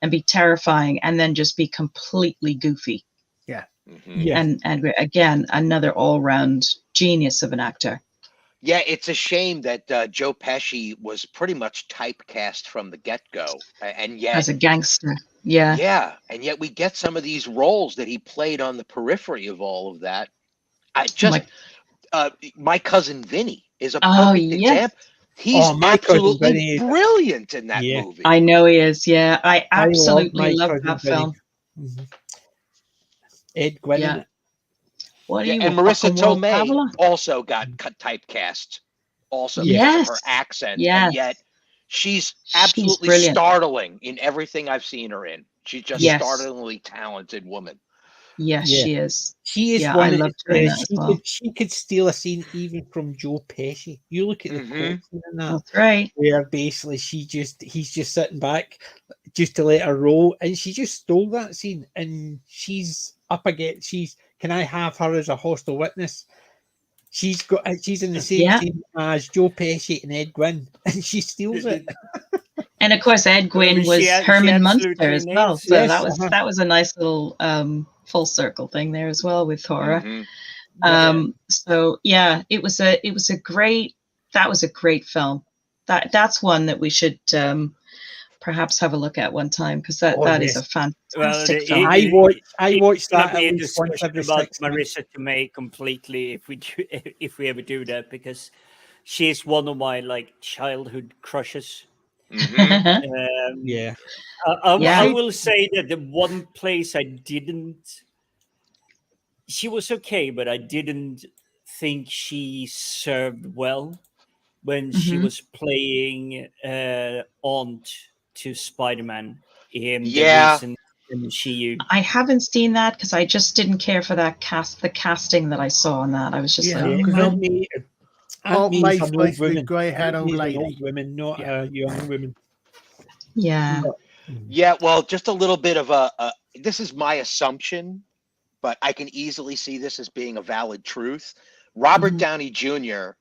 and be terrifying and then just be completely goofy. Yeah. Mhm. Yeah. And again, another all-round genius of an actor. Yeah, it's a shame that Joe Pesci was pretty much typecast from the get-go, and yet, As a gangster. Yeah. yeah, and yet we get some of these roles that he played on the periphery of all of that. My cousin Vinny is a Oh, perfect yes. example. He's My Cousin absolutely Vinny. brilliant in that Yeah. movie. I know he is. Yeah. I I love absolutely My love Cousin that Vinny. film. Mhm. Ed Gwynn in Yeah. it. What are Yeah, you, and a Marissa fucking world Tomei traveler? also got typecast, also Yes. because of her accent, Yes. and yet she's She's absolutely brilliant. startling in everything I've seen her in. She's just Yes. startlingly talented woman. Yes, Yeah. she is. She is Yeah, one. I loved her in that as well. She could steal a scene even from Joe Pesci. You look at the Mhm. court scene in that, That's right. where basically he's just sitting back just to let her roll, and she just stole that scene, and she's up against. Can I have her as a hostile witness? She's in the same Yeah. scene as Joe Pesci and Ed Gwynn, and she steals it. And of course, Ed Gwynn was she Herman Munster absolutely as well. nails So Yes, that was a nice little full circle thing there as well with Thora. Mhm. So yeah, it was a great film. That's one that we should perhaps have a look at one time, because that is a fantastic film. I watch gonna that be at a least once discussion every about 6 months. Marissa Tomei completely if we ever do that, because she's one of my childhood crushes. Mhm. Yeah. I will say that the one place I didn't, she was okay, but I didn't think she served well when she Mhm. was playing Aunt to Spider-Man in the Yeah. recent MCU. I haven't seen that because I just didn't care for the casting that I saw on that. I was just Yeah, like, because Aunt May Aunt is May's an supposed old to be woman. grey-haired Aunt old May's an lady. old woman, not a young woman. yeah. Yeah, well, just a little bit of this is my assumption, but I can easily see this as being a valid truth. Robert Mhm. Downey Jr.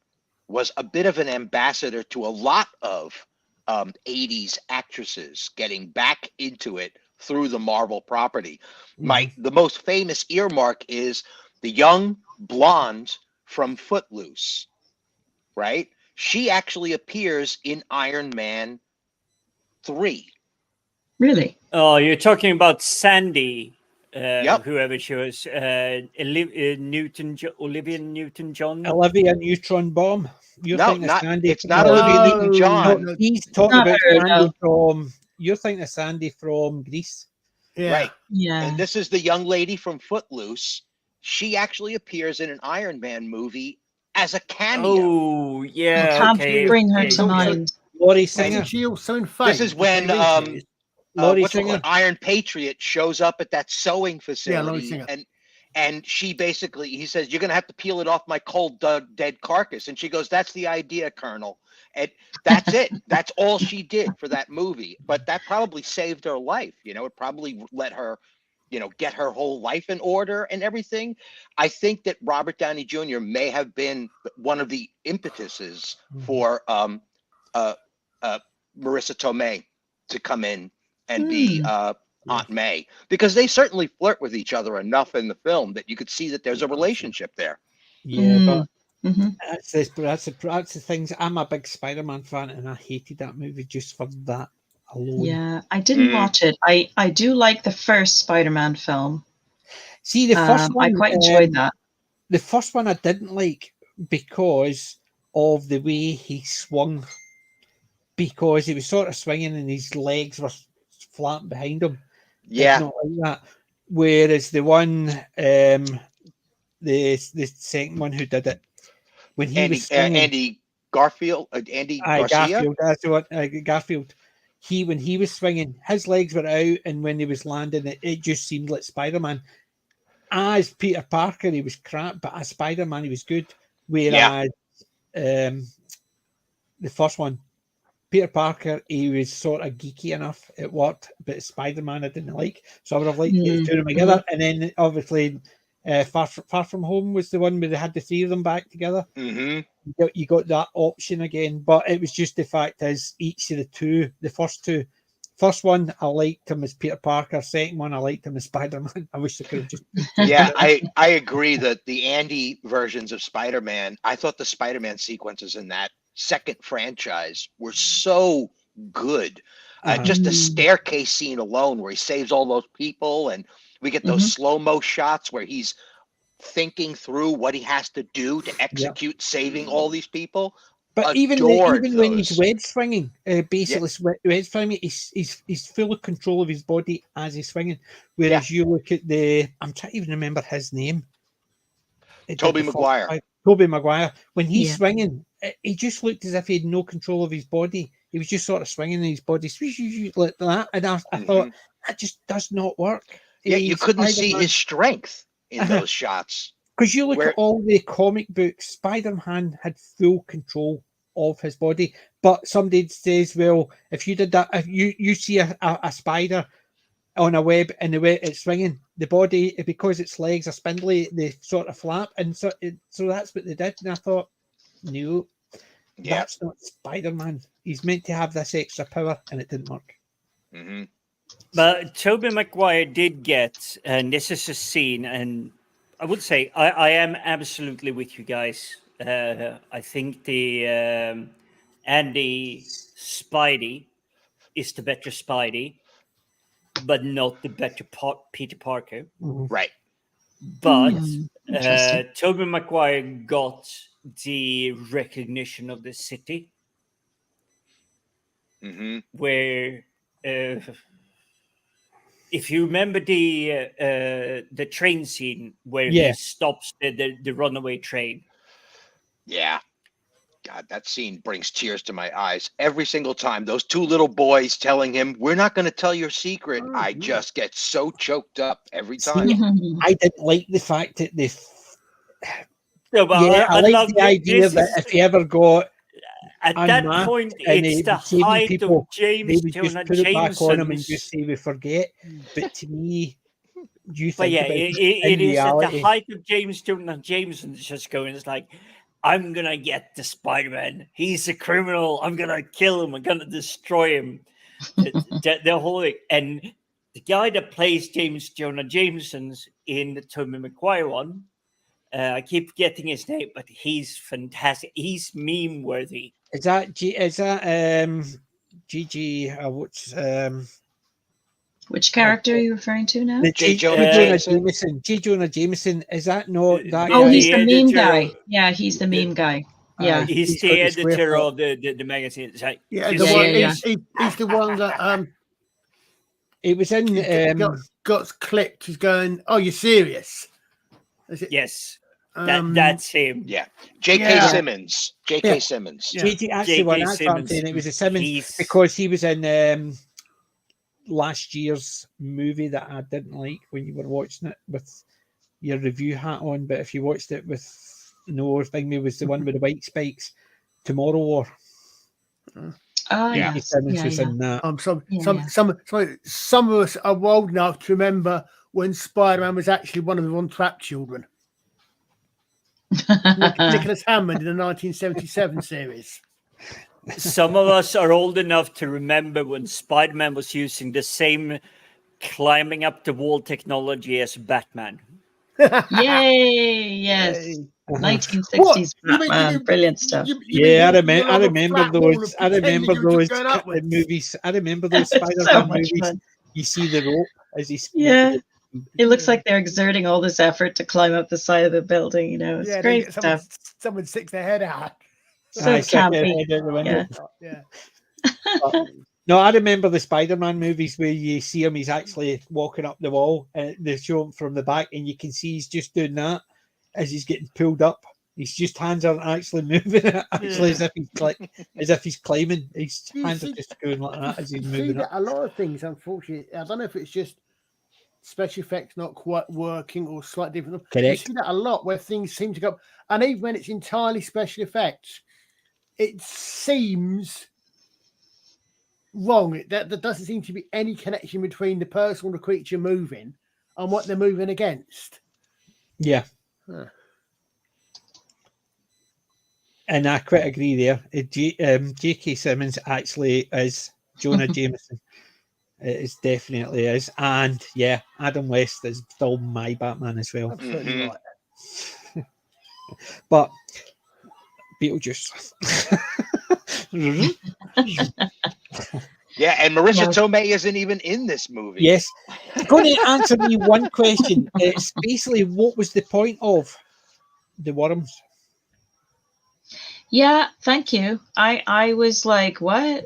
was a bit of an ambassador to a lot of 80s actresses getting back into it through the Marvel property. The most famous earmark is the young blonde from Footloose, right? She actually appears in Iron Man 3. Really? Oh, you're talking about Sandy, Yep. whoever she was, Olivia Newton-John. Olivia Neutron Bomb. You're No, thinking of Sandy. it's not Olivia No, Newton-John. he's talking Not about her, Sandy no. from. You're thinking of Sandy from Greece. Yeah. Right. Yeah. And this is the young lady from Footloose. She actually appears in an Iron Man movie as a cameo. Oh, yeah. I can't Okay. bring her okay, to okay. mind. Laurie Isn't Singer. she also in Fame? This is when Laurie what's it Singer. called? Iron Patriot shows up at that sewing Laurie facility, Singer. and she basically, he says, "You're gonna have to peel it off my cold dead carcass," and she goes, "That's the idea, Colonel." And that's it. That's all she did for that movie. But that probably saved her life. You know, it probably let her, get her whole life in order and everything. I think that Robert Downey Jr. may have been one of the impetuses for Marissa Tomei to come in and be Aunt May, because they certainly flirt with each other enough in the film that you could see that there's a relationship there. Yeah, but Mm-hmm. that's the things. I'm a big Spider-Man fan, and I hated that movie just for that alone. Yeah, I didn't watch it. I do like the first Spider-Man film. See, the first one, I quite enjoyed that. The first one I didn't like because of the way he swung, because he was sort of swinging and his legs were flat behind him. Yeah. Did not like that. Whereas the one, the second one who did it, when he was swinging, Andy Garfield, Andy Garcia. Garfield, that's the one, Garfield. When he was swinging, his legs were out, and when he was landing, it just seemed like Spider-Man. As Peter Parker, he was crap, but as Spider-Man, he was good. Whereas the first one, Peter Parker, he was sort of geeky enough, it worked, but Spider-Man I didn't like. So I would have liked to get the two of them together. And then obviously Far From Home was the one where they had the three of them back together. Mm-hmm. You got that option again, but it was just the fact is each of the first one I liked him as Peter Parker, second one I liked him as Spider-Man. I wish I could have just I agree that the Andy versions of Spider-Man, I thought the Spider-Man sequences in that second franchise were so good. Just the staircase scene alone where he saves all those people, and we get those slow-mo shots where he's thinking through what he has to do to execute saving all these people. But even when he's web swinging, web swinging, he's full of control of his body as he's swinging. Whereas you look at I'm trying to even remember his name. Tobey Maguire. Tobey Maguire. When he's swinging, he just looked as if he had no control of his body. He was just sort of swinging in his body like that. And I thought, that just does not work. Yeah, you couldn't see his strength in those shots. Because you look at all the comic books, Spider-Man had full control of his body. But somebody says, well, if you did that, if you see a spider on a web and the way it's swinging, the body, because its legs are spindly, they sort of flap. And so that's what they did. And I thought, no, that's not Spider-Man. He's meant to have this extra power, and it didn't work. Mm-hmm. But Tobey Maguire did get, and this is a scene, and I would say I am absolutely with you guys. I think the Andy Spidey is the better Spidey, but not the better Peter Parker. Right. But Tobey Maguire got the recognition of the city, where if you remember the train scene where he stops the runaway train. Yeah. God, that scene brings tears to my eyes every single time. Those two little boys telling him, we're not going to tell your secret. I just get so choked up every time. I didn't like the fact that they... I like the idea that if he ever got... At that point, it's the height of James Jonah Jameson's... and just say we forget. But to me, you think it is reality. At the height of James Jonah Jameson's just going, it's like, I'm going to get the Spider-Man. He's a criminal. I'm going to kill him. I'm going to destroy him. The whole thing. And the guy that plays James Jonah Jameson's in the Tobey Maguire one, I keep forgetting his name, but he's fantastic. He's meme-worthy. Is that Gigi? Which character are you referring to now? J. Jonah Jameson. J. Jonah Jameson. Is that not that? Oh, he's the meme guy. Yeah, he's the meme guy. Yeah, he's the editor of the magazine. He's the one that it was in got clipped. He's going, "Oh, you're serious?" Yes. That's him. Yeah. J.K. Simmons. J.K. Simmons. Yeah. That's what I'm saying. It was a Simmons because he was in last year's movie that I didn't like when you were watching it with your review hat on. But if you watched it with no thing, it was the one with the white spikes, Tomorrow War. Simmons was in that. Some of us are old enough to remember when Spider-Man was actually one of the Von Trapp children. Nicholas Hammond in the 1977 series. Some of us are old enough to remember when Spider-Man was using the same climbing up the wall technology as Batman. Yay! Yes. Hey. 1960s You mean- Batman. Brilliant stuff. you mean Yeah, I walking along a remember flat wall those. and I remember pretending you were those going upwards? movies. I remember those So Spider-Man much movies. fun. You see the rope as he's Yeah. It looks like they're exerting all this effort to climb up the side of the building. You know, it's Yeah, they great get someone, stuff. someone sticks their head out. So Aye, stick their campy. head out the window. Yeah. Yeah. No, I remember the Spider-Man movies where you see him, he's actually walking up the wall, and they show him from the back, and you can see he's just doing that as he's getting pulled up. His just hands aren't actually moving, actually, as if he's climbing. His You hands see- are just going like that as he's You see moving that up. a lot of things, unfortunately, I don't know if it's just special effects not quite working or slightly different. You Correct. see that a lot where things seem to go, and even when it's entirely special effects, it seems wrong. There doesn't seem to be any connection between the person or the creature moving and what they're moving against. Yeah. Huh. And I quite agree there. J.K. Simmons actually is Jonah Jameson. It definitely is. And yeah, Adam West is still my Batman as well. Absolutely Mhm. right. But Beetlejuice. Yeah, and Marissa Yeah. Tomei isn't even in this movie. Yes. Going to answer me one question. It's basically, what was the point of the worms? Yeah, thank you. I was like, what?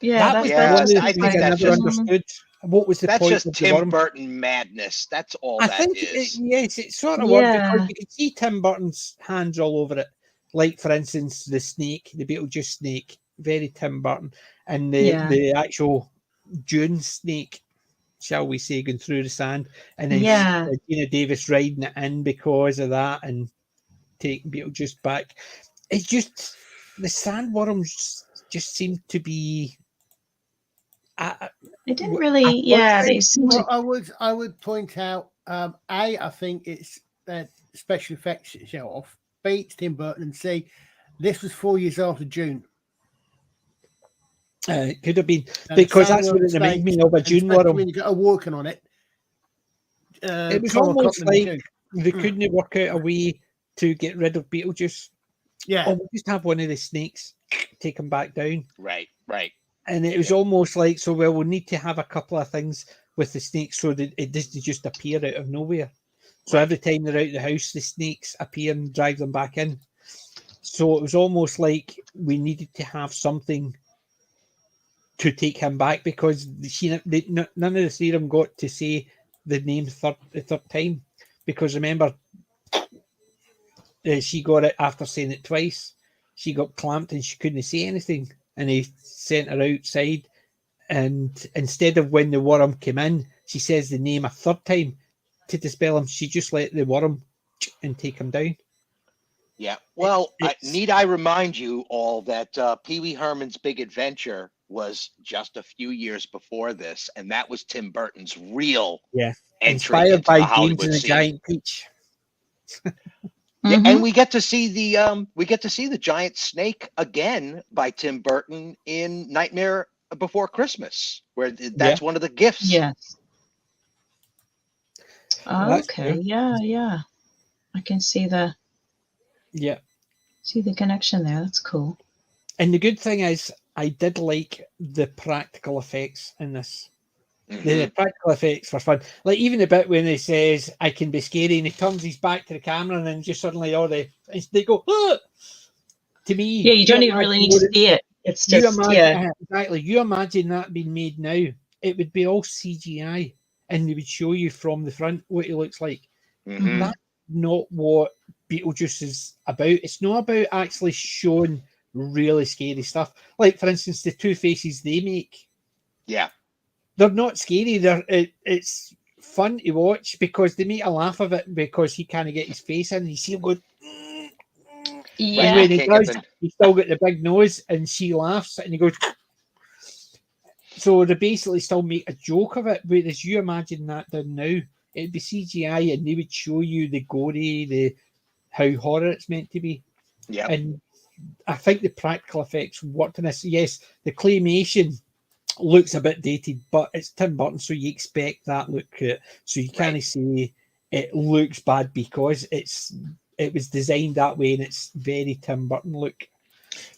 Yeah, that was Yeah, one of the I things think I that's never just- understood. What was the That's point just of the Tim worm? Burton madness. That's all I that think is. yes, it sort of worked Yeah. because you can see Tim Burton's hands all over it. Like, for instance, the snake, the Beetlejuice snake, very Tim Burton, and Yeah. the actual June snake, shall we say, going through the sand, and then Yeah. Geena Davis riding it in because of that and taking Beetlejuice back. It's just the sandworms just seem to be. They didn't really, yeah, they seemed to, Well, I would point out, I think it's special effects show off. B, it's Tim Burton, and C, this was 4 years after June. It could have been And because the that's what it sandworm reminded me snakes, of a and June especially worm. when you go working on it. It was 12 o'clock almost in the like June. they couldn't work out a way to get rid of Beetlejuice. Yeah. Oh, we'll just have one of the snakes take him back down. Right. And it was almost like, so well, we'll need to have a couple of things with the snakes so that it doesn't just appear out of nowhere. So every time they're out the house, the snakes appear and drive them back in. So it was almost like we needed to have something to take him back because none of the three of them got to say the name the third time. Because remember, she got it after saying it twice. She got clamped and she couldn't say anything. And he sent her outside. And instead of when the worm came in, she says the name a third time to dispel him. She just let the worm and take him down. Yeah. Well, need I remind you all that Pee Wee Herman's Big Adventure was just a few years before this, and that was Tim Burton's real entry Inspired into by the James Hollywood and the scene. Giant Peach. Yeah, Mhm. and we get to see the giant snake again by Tim Burton in Nightmare Before Christmas, where that's one of the gifts. Yes. That's Okay. true. Yeah. I can see the connection there. That's cool. And the good thing is, I did like the practical effects in this. The practical effects were fun. Like even the bit when he says, "I can be scary," and he turns his back to the camera, and then just suddenly they go, "Ah!" To me, Yeah, you don't even really need to see it. It's You just, imagine, exactly. You imagine that being made now. It would be all CGI, and they would show you from the front what he looks like. Mhm. That's not what Beetlejuice is about. It's not about actually showing really scary stuff. Like, for instance, the two faces they make. Yeah. They're not scary. It's fun to watch because they make a laugh of it because he can't get his face in. And you see him going, Yeah. and when he Can't get does, the- he's still got the big nose, and she laughs, and he goes. So they basically still make a joke of it. Whereas you imagine that done now, it'd be CGI, and they would show you the gory, how horror it's meant to be. Yeah. And I think the practical effects worked in this. Yes, the claymation looks a bit dated, but it's Tim Burton, so you expect that look to it. So you can't say it looks bad because it was designed that way and it's very Tim Burton look.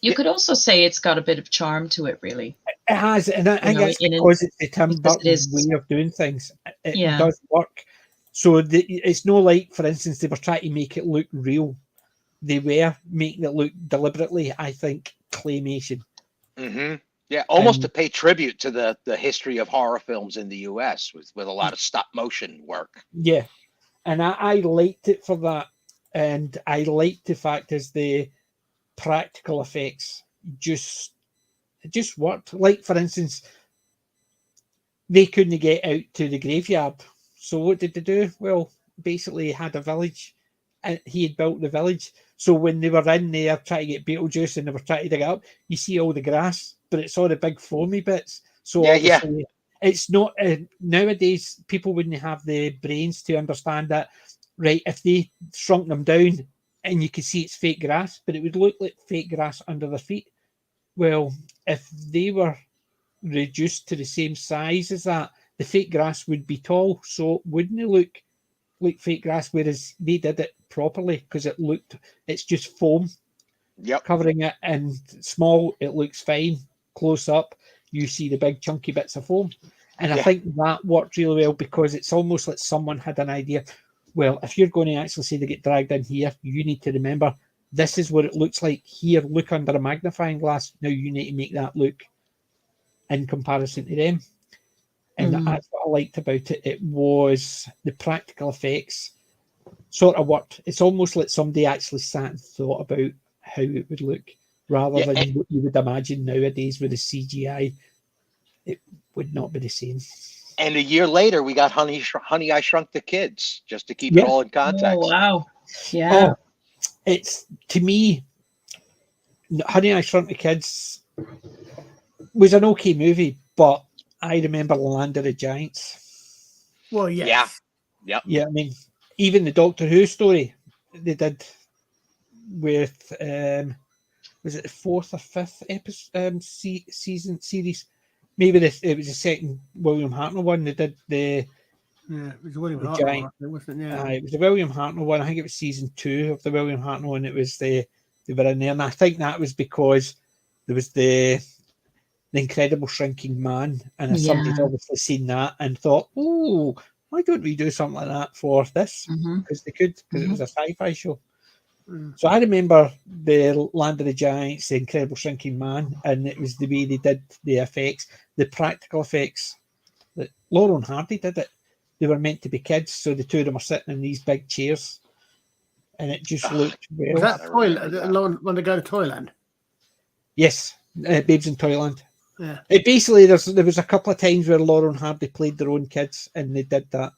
You could also say it's got a bit of charm to it, really. It has, and I think it's because it's the Tim Burton way of doing things. It does work. So it's no like, for instance, they were trying to make it look real. They were making it look deliberately, I think, claymation. Mm-hmm. Yeah, almost to pay tribute to the history of horror films in the US with a lot of stop motion work. Yeah, and I liked it for that. And I liked the fact as the practical effects just worked. Like, for instance, they couldn't get out to the graveyard. So what did they do? Well, basically had a village and he had built the village. So when they were in there trying to get Beetlejuice and they were trying to dig it up, you see all the grass, but it's all the big foamy bits. So obviously it's not nowadays people wouldn't have the brains to understand that, right? If they shrunk them down and you could see it's fake grass, but it would look like fake grass under their feet. Well, if they were reduced to the same size as that, the fake grass would be tall, so wouldn't it look like fake grass? Whereas they did it properly because it's just foam covering it, and small, it looks fine. Close up, you see the big chunky bits of foam. And I think that worked really well because it's almost like someone had an idea. Well, if you're going to actually say they get dragged in here, you need to remember this is what it looks like here. Look under a magnifying glass. Now you need to make that look in comparison to them. And that's what I liked about it. It was the practical effects sort of worked. It's almost like somebody actually sat and thought about how it would look rather than what you would imagine nowadays with the CGI. It would not be the same. And a year later, we got Honey, I Shrunk the Kids, just to keep it all in context. Oh, wow. Yeah. It's, to me, Honey, I Shrunk the Kids was an okay movie, but I remember Land of the Giants. Well, yes. Yeah. I mean, even the Doctor Who story they did with, was it the 4th or 5th episode, season series? Maybe it was the second William Hartnell one. They did the it was the William Hartnell one, wasn't it? Yeah. It was the William Hartnell one. I think it was season 2 of the William Hartnell, and it was they were in there, and I think that was because there was the Incredible Shrinking Man, and somebody's obviously seen that and thought, oh, why don't we do something like that for this? Because they could, because it was a sci-fi show. So I remember the Land of the Giants, the Incredible Shrinking Man, and it was the way they did the effects, the practical effects. That Laurel and Hardy did it. They were meant to be kids, so the two of them are sitting in these big chairs, and it just looked well. Was that when they go to Toyland? Yes, Babes in Toyland. Yeah. It basically there was a couple of times where Laurel and Hardy played their own kids, and they did that.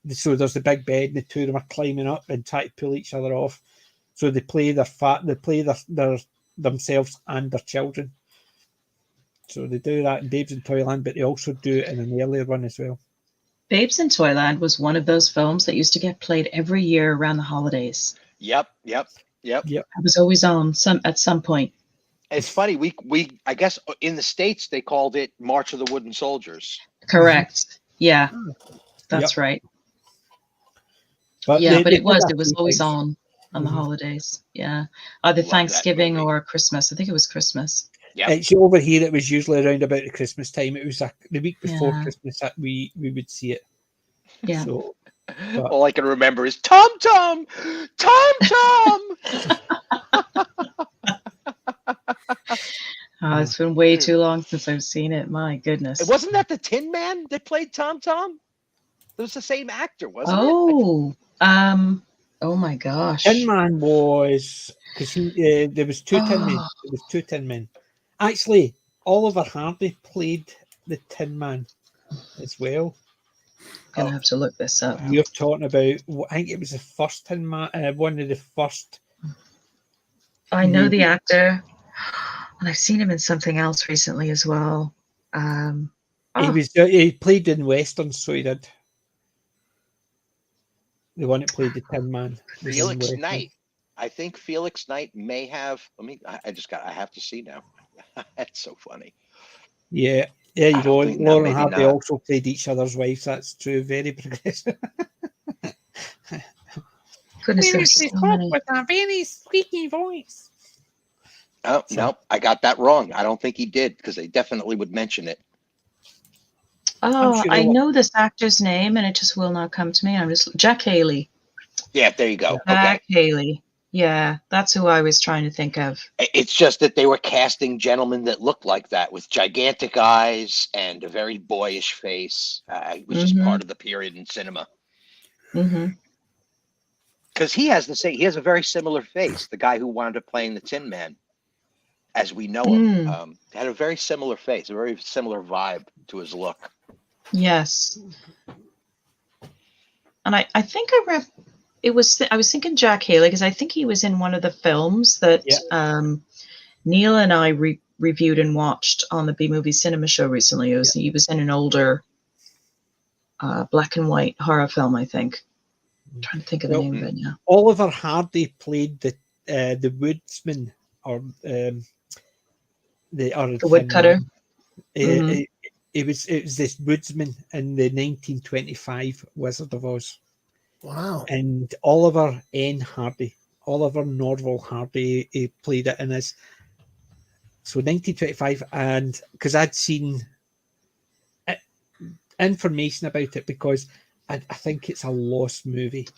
So there's the big bed, and the two of them are climbing up and trying to pull each other off. So they play their themselves and their children. So they do that in Babes in Toyland, but they also do it in an earlier one as well. Babes in Toyland was one of those films that used to get played every year around the holidays. Yep. It was always on at some point. It's funny. We I guess in the States they called it March of the Wooden Soldiers. Correct. Yeah, that's right. But it was always on the holidays. Yeah, either Thanksgiving or Christmas. I think it was Christmas. Yeah. Over here, it was usually around about the Christmas time. It was the week before Christmas that we would see it. Yeah. So, all I can remember is Tom Tom. It's been way too long since I've seen it. My goodness. Wasn't that the Tin Man that played Tom Tom? It was the same actor, wasn't it? Oh my gosh. Tin Man was because there was two Tin Men. There was two Tin Men. Actually, Oliver Hardy played the Tin Man as well. I'm gonna have to look this up. You're talking about? I think it was the first Tin Man. One of the first. I know the actor, and I've seen him in something else recently as well. He played in westerns, so he did. The one that played the Tin Man. Felix Knight. I think Felix Knight may have. I have to see now. That's so funny. Yeah, There you I go. don't think- no, Lauren maybe Hardy not. also played each other's wives. That's true. Very progressive. Goodness, there's so many. with a very squeaky voice. Oh, So- no, I got that wrong. I don't think he did because they definitely would mention it. Oh, sure I they will. know this actor's name, and it just will not come to me. I'm just Jack Haley. Yeah, there you go. Okay. Jack Haley. Yeah, that's who I was trying to think of. It's just that they were casting gentlemen that looked like that with gigantic eyes and a very boyish face. It was just part of the period in cinema. Mm-hmm. Because he has a very similar face. The guy who wound up playing the Tin Man, as we know him, had a very similar face, a very similar vibe to his look. Yes. And I think I read I was thinking Jack Haley because I think he was in one of the films that Neil and I reviewed and watched on the B Movie Cinema Show recently. He was in an older black and white horror film, I think. I'm trying to think of the name of it now. Oliver Hardy played the woodsman or the woodcutter. It was this woodsman in the 1925 Wizard of Oz. Wow. And Oliver Norval Hardy, he played it in this. So 1925, and because I'd seen information about it because I think it's a lost movie.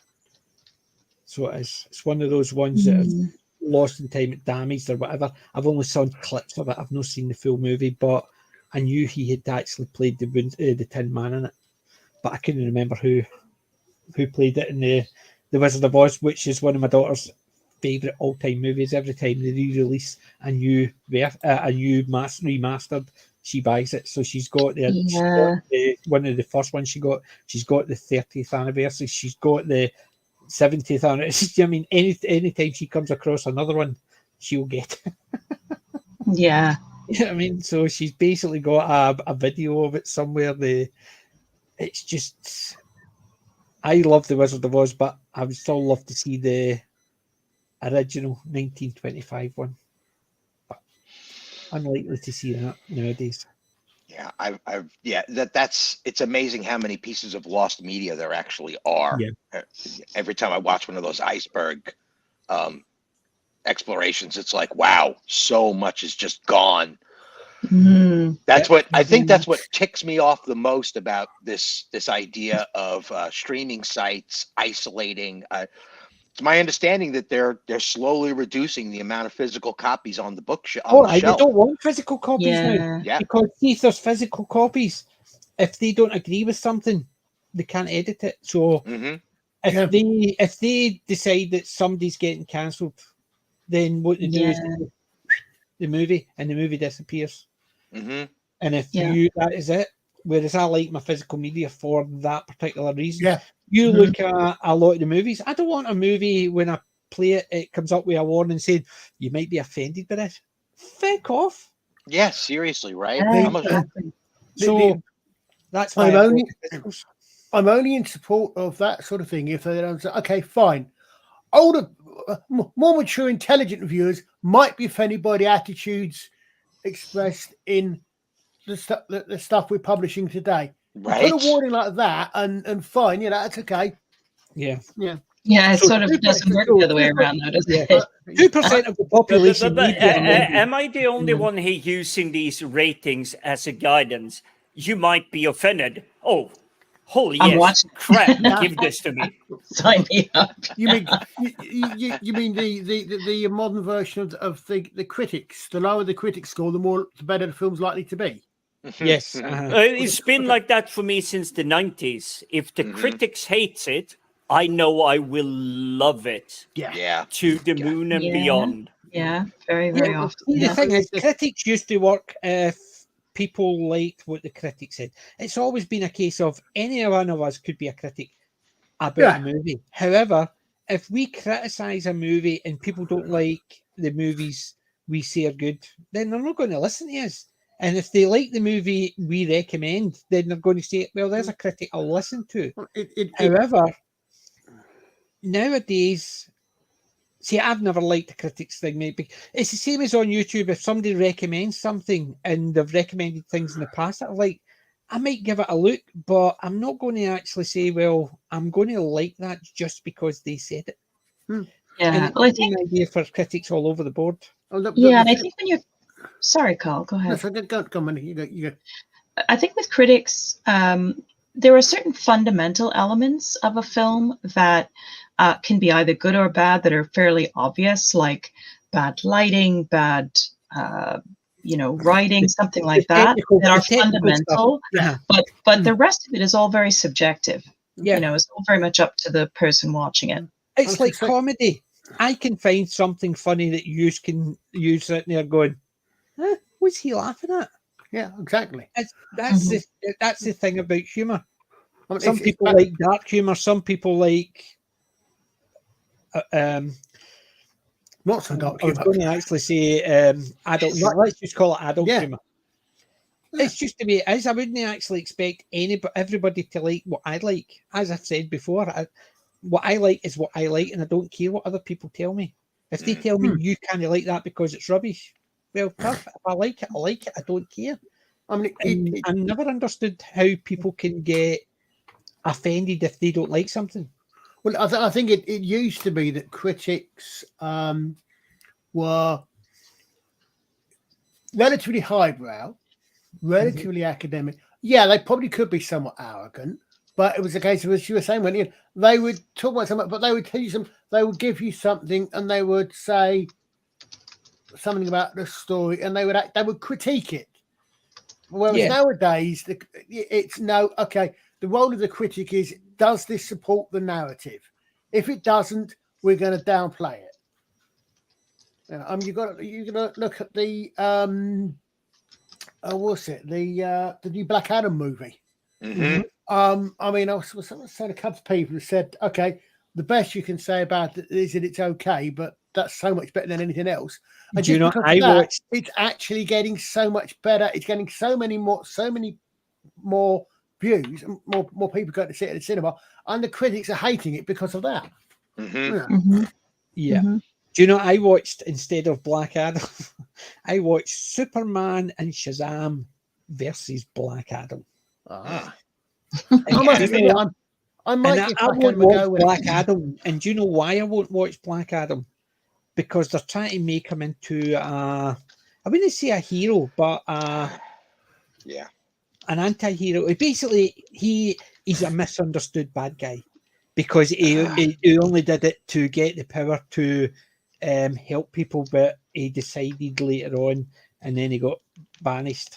So it's one of those ones that is lost in time, damaged or whatever. I've only seen clips of it. I've not seen the full movie, but I knew he had actually played the Tin Man in it. But I couldn't remember who played it in the Wizard of Oz, which is one of my daughter's favourite all-time movies. Every time they re-release a new remastered, she buys it. So she's got one of the first ones she got. She's got the 30th anniversary. She's got the 70th anniversary. I mean, anytime she comes across another one, she'll get it. Yeah. Yeah, I mean, so she's basically got a video of it somewhere. It's just, I love the Wizard of Oz, but I would still love to see the original 1925 one. But unlikely to see that nowadays. Yeah, it's amazing how many pieces of lost media there actually are. Yeah. Every time I watch one of those iceberg explorations, it's like, wow, so much is just gone. That's what I think. That's what ticks me off the most about this idea of streaming sites isolating. It's my understanding that they're slowly reducing the amount of physical copies on the shelf. They don't want physical copies now. Yeah. Because if there's physical copies, if they don't agree with something, they can't edit it. So if they decide that somebody's getting cancelled, then what they do is the movie, and the movie disappears. And if that is it. Whereas I like my physical media for that particular reason. Yeah. You look at a lot of the movies. I don't want a movie when I play it, it comes up with a warning saying you might be offended by this. Fuck off. Yeah, seriously, right? So that's why I'm only in support of that sort of thing if they don't say, okay, fine. Older, more mature, intelligent viewers might be offended by the attitudes expressed in the stuff we're publishing today. Right. Put a warning like that and fine, that's okay. Yeah. Yeah, it sort of doesn't work the other way around, though, does it? 2% of the population. Am I the only one here using these ratings as a guidance? You might be offended. Oh, holy yes, crap! Give this to me. Sign me up. You mean the modern version of the critics? The lower the critic score, the better the film's likely to be. Yes, it's been like that for me since the 90s. If the critics hates it, I know I will love it. Yeah. To the moon and beyond. Yeah, very, very often. The thing is, critics used to work if people liked what the critic said. It's always been a case of any one of us could be a critic about a movie. However, if we criticize a movie and people don't like the movies we say are good, then they're not going to listen to us. And if they like the movie we recommend, then they're going to say, well, there's a critic I'll listen to. However, nowadays, See, I've never liked the critics thing, maybe. It's the same as on YouTube. If somebody recommends something and they've recommended things in the past that I like, I might give it a look, but I'm not going to actually say, well, I'm going to like that just because they said it. Yeah, And well, I it's think. an idea for critics all over the board. Yeah, and I think when you're. Sorry, Carl. Go ahead. No, go on, you go. I think with critics, there are certain fundamental elements of a film that can be either good or bad that are fairly obvious, like bad lighting, bad, writing, something like that, that are fundamental. Yeah. But the rest of it is all very subjective. Yeah. It's all very much up to the person watching it. It's like comedy. I can find something funny that you can use sitting there going, what's he laughing at? Yeah, exactly. That's the thing about humour. I mean, Some people like dark humour. Some people like not so dark I was humour. going to actually say adult humour. Let's just call it adult humour. It's just the way it is. I wouldn't actually expect everybody to like what I like. As I've said before, what I like is what I like, and I don't care what other people tell me. If they tell me you can't like that because it's rubbish, well, perfect. If I like it, I like it. I don't care. I mean, I never understood how people can get offended if they don't like something. Well, I think it used to be that critics were relatively highbrow, relatively academic. Yeah, they probably could be somewhat arrogant, but it was a case of, as you were saying, when they would talk about something, but they would tell you something, they would give you something, and they would say something about the story, and they would critique it. Whereas nowadays, it's okay. The role of the critic is, does this support the narrative? If it doesn't, we're going to downplay it. You're going to look at the what's it? The new Black Adam movie. Mm-hmm. I mean, I was saying a couple of people who said, okay, the best you can say about it is that it's okay, but that's so much better than anything else. And Do you know, it's actually getting so much better. It's getting so many more views, and more people going to see it at the cinema, and the critics are hating it because of that. Mm-hmm. Yeah. Mm-hmm. Do you know, I watched, instead of Black Adam, I watched Superman and Shazam versus Black Adam. I won't watch Black Adam. And do you know why I won't watch Black Adam? Because they're trying to make him into I wouldn't say a hero, but an anti-hero. Basically, he's a misunderstood bad guy because he only did it to get the power to help people, but he decided later on, and then he got banished.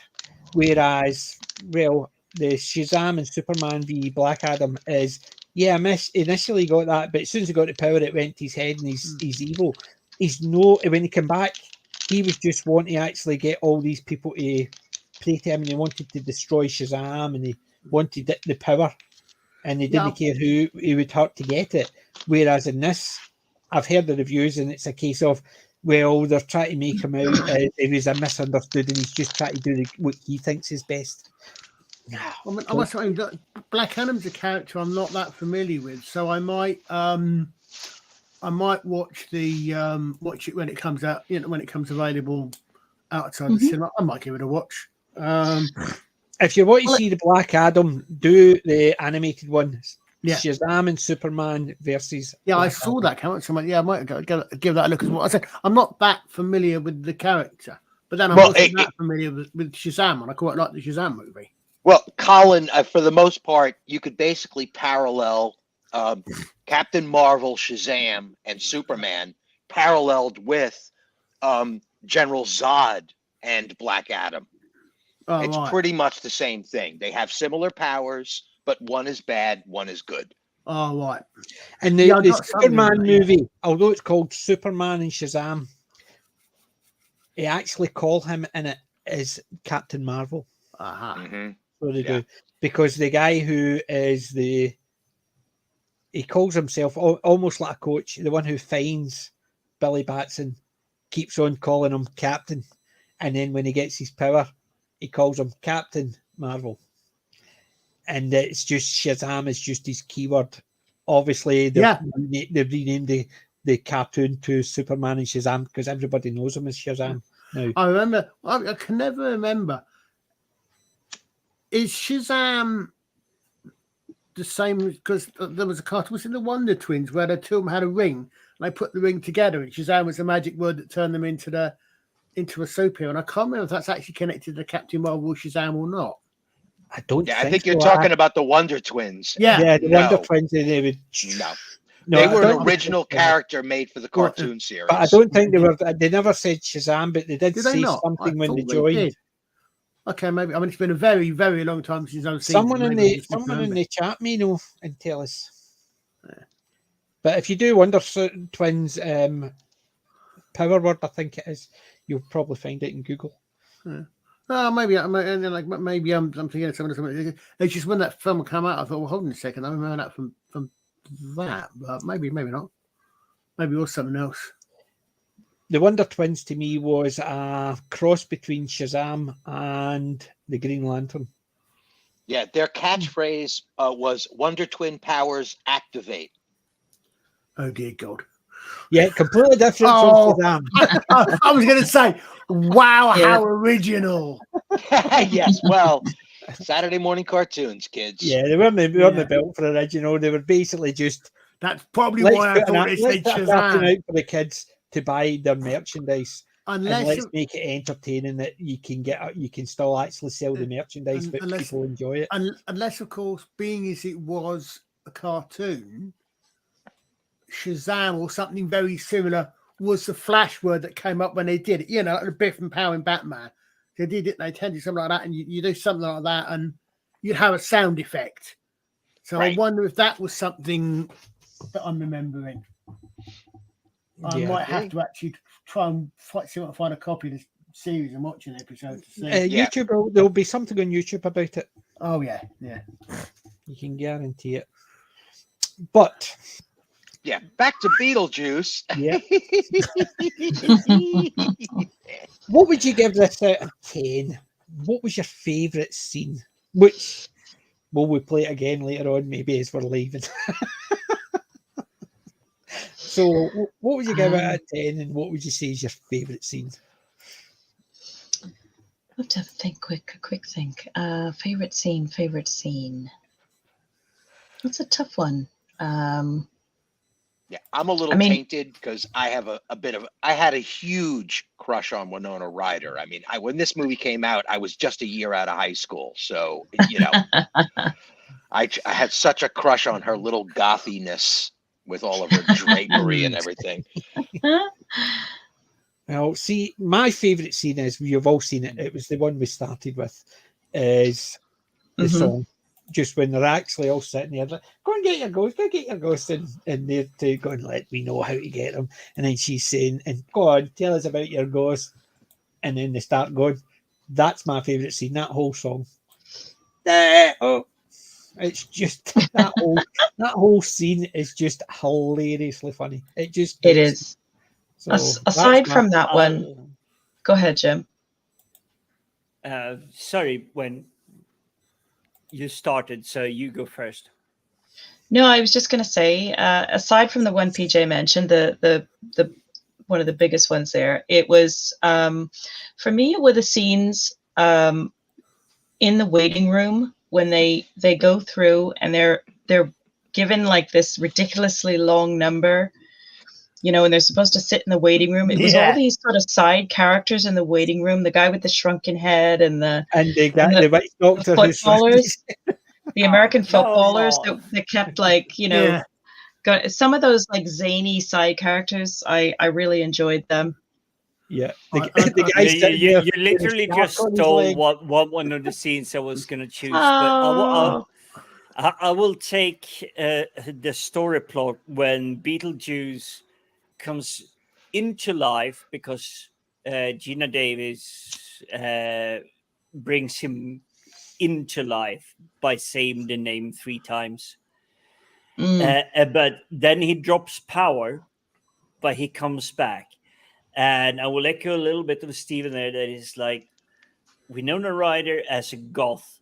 Whereas, well, the Shazam and Superman v Black Adam is, initially got that, but as soon as he got the power, it went to his head, and he's evil. When he came back, he was just wanting to actually get all these people to pray to him, and he wanted to destroy Shazam, and he wanted the power, and he didn't care who he would hurt to get it. Whereas in this, I've heard the reviews, and it's a case of, well, they're trying to make him out he was a misunderstood, and he's just trying to do what he thinks is best. I must say, Black Adam's a character I'm not that familiar with, so I might watch watch it when it comes out. When it comes available outside the cinema, I might give it a watch. If you want to see the Black Adam, do the animated one. Yeah. Shazam and Superman versus. Yeah, I saw that come out. So I might give that a look as well. I said I'm not that familiar with the character, but then I'm not that familiar with Shazam, and I quite like the Shazam movie. Well, Colin, for the most part, you could basically parallel Captain Marvel, Shazam, and Superman paralleled with General Zod and Black Adam. It's pretty much the same thing. They have similar powers, but one is bad, one is good. Oh, right. And the Superman movie, although it's called Superman and Shazam, they actually call him in it as Captain Marvel. Mm-hmm. So they do. Because the guy who is he calls himself almost like a coach, the one who finds Billy Batson, keeps on calling him Captain. And then when he gets his power, he calls him Captain Marvel. And it's just Shazam is just his keyword. Obviously, they've renamed the cartoon to Superman and Shazam, because everybody knows him as Shazam now. I remember. I can never remember. Is Shazam the same? Because there was a cartoon. Was it the Wonder Twins where the two of them had a ring? And they put the ring together, and Shazam was the magic word that turned them into a superhero. And I can't remember if that's actually connected to Captain Marvel, Shazam, or not. I don't. Yeah, I think you're talking about the Wonder Twins. Yeah, the No. Wonder Twins. They would. No, they were I an don't original think- character made for the cartoon series. But I don't think they were. They never said Shazam, but they did Did say they not? something I when they thought joined. did. Okay, maybe. I mean, it's been a very, very long time since I've seen. Someone them. in Maybe I the just someone in remember. the chat may know and tell us. But if you do Wonder Twins power word, I think it is, you'll probably find it in Google. Yeah. Oh, maybe I'm thinking of something. It's just when that film came out, I thought, well, hold on a second, I remember that from that, but maybe not. Maybe it was something else. The Wonder Twins to me was a cross between Shazam and the Green Lantern. Yeah, their catchphrase was Wonder Twin powers activate. Oh dear God! Yeah, completely different Oh, from Shazam. I was going to say, wow, Yeah. how original! Yes, well, Saturday morning cartoons, kids. Yeah, they weren't built for original. They were basically just That's probably let's why I put thought they said a cartoon Shazam. out for the kids to buy their merchandise. And Unless, let's make it entertaining that you can still actually sell the merchandise, but unless- people enjoy it. unless, of course, being as it was a cartoon, Shazam or something very similar was the flash word that came up when they did it. You know, like the Biff and Pow in Batman. They did it, they tended something like that, and you do something like that, and you'd have a sound effect. So Right. I wonder if that was something that I'm remembering. I Yeah. might have to actually try and see if I can find a copy of this series and watch an episode to see. Yeah. YouTube, there'll be something on YouTube about it. Oh yeah. You can guarantee it. But Yeah, back to Beetlejuice. yeah, what would you give this out of 10? What was your favourite scene? Which will we play it again later on, maybe as we're leaving? So, what would you give it out of 10, and what would you say is your favourite scene? I have to think quick think. Favorite scene. That's a tough one. Yeah, I'm a little tainted because I have I had a huge crush on Winona Ryder. I mean, when this movie came out, I was just a year out of high school. So, you know, I had such a crush on her little gothiness with all of her drapery and everything. Well, see, my favourite scene is, you've all seen it, it was the one we started with, is the song. Just when they're actually all sitting there, like, go and get your ghost, and they're to go and let me know how to get them. And then she's saying, and go on, tell us about your ghost. And then they start going. That's my favourite scene, that whole song. It's just that whole scene is just hilariously funny. It is. So aside from that one, go ahead, Jim. Sorry, when you started, so you go first. No, I was just going to say, aside from the one PJ mentioned, the one of the biggest ones there, it was for me, it were the scenes in the waiting room when they go through and they're given like this ridiculously long number, you know, and they're supposed to sit in the waiting room. It was all these sort of side characters in the waiting room, the guy with the shrunken head and the white doctor, footballers, the American footballers that kept like, you know, got some of those like zany side characters. I really enjoyed them. Yeah, you literally just stole one of the scenes I was going to choose, but I will take the story plot when Beetlejuice comes into life because Geena Davis brings him into life by saying the name 3 times. But then he drops power, but he comes back. And I will echo a little bit of Stephen there that is like, Winona Ryder as a goth.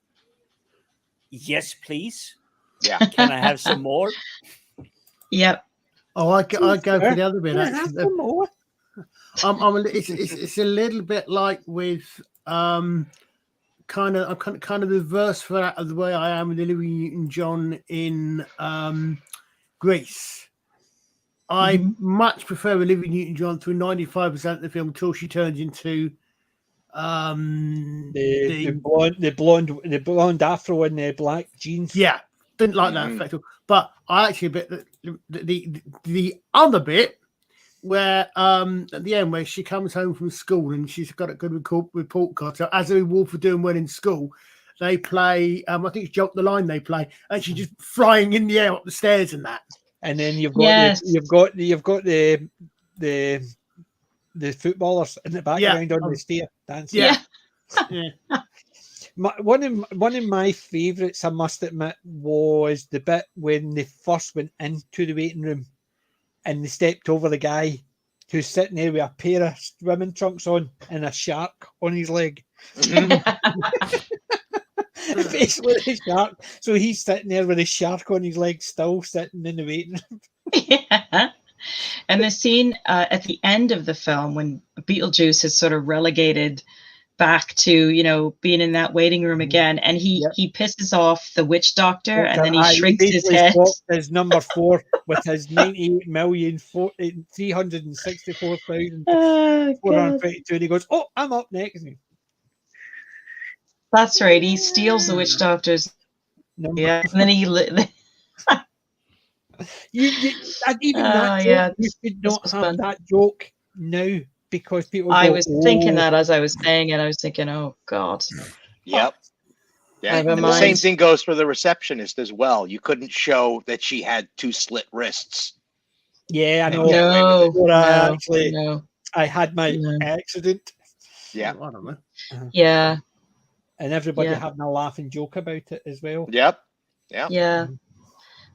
Yes, please. Yeah. Can I have some more? Yep. Oh, I go for the other bit. Have Actually, some more. it's a little bit like with kind of the reverse for that of the way I am with Olivia Newton-John in Grease. I much prefer Olivia Newton-John through 95% of the film until she turns into the blonde afro and the black jeans. Yeah, didn't like that effect. But I actually the other bit where at the end where she comes home from school and she's got a good report card. So as a reward for doing well in school, they play. I think it's Jump the Line. They play, and she's just flying in the air up the stairs and that. And then you've got the footballers in the background on the stair dancing. Yeah. One of my favourites, I must admit, was the bit when they first went into the waiting room and they stepped over the guy who's sitting there with a pair of swimming trunks on and a shark on his leg. Basically, the shark. So he's sitting there with a shark on his leg, still sitting in the waiting room. Yeah. And the scene at the end of the film when Beetlejuice is sort of relegated back to, being in that waiting room again, and he pisses off the witch doctor, and then he shrinks his head. His number 4 with his 98,364,422, and he goes, "Oh, I'm up next." That's right. He steals the witch doctor's number. Yeah, and then he. You should not have that joke now because people. I was thinking that as I was saying it. I was thinking, "Oh God." Yep. Yeah. And the same thing goes for the receptionist as well. You couldn't show that she had 2 slit wrists. Yeah, I know. No. I had my accident. Yeah. I don't know. Yeah. And everybody having a laughing joke about it as well. Yep. Yeah.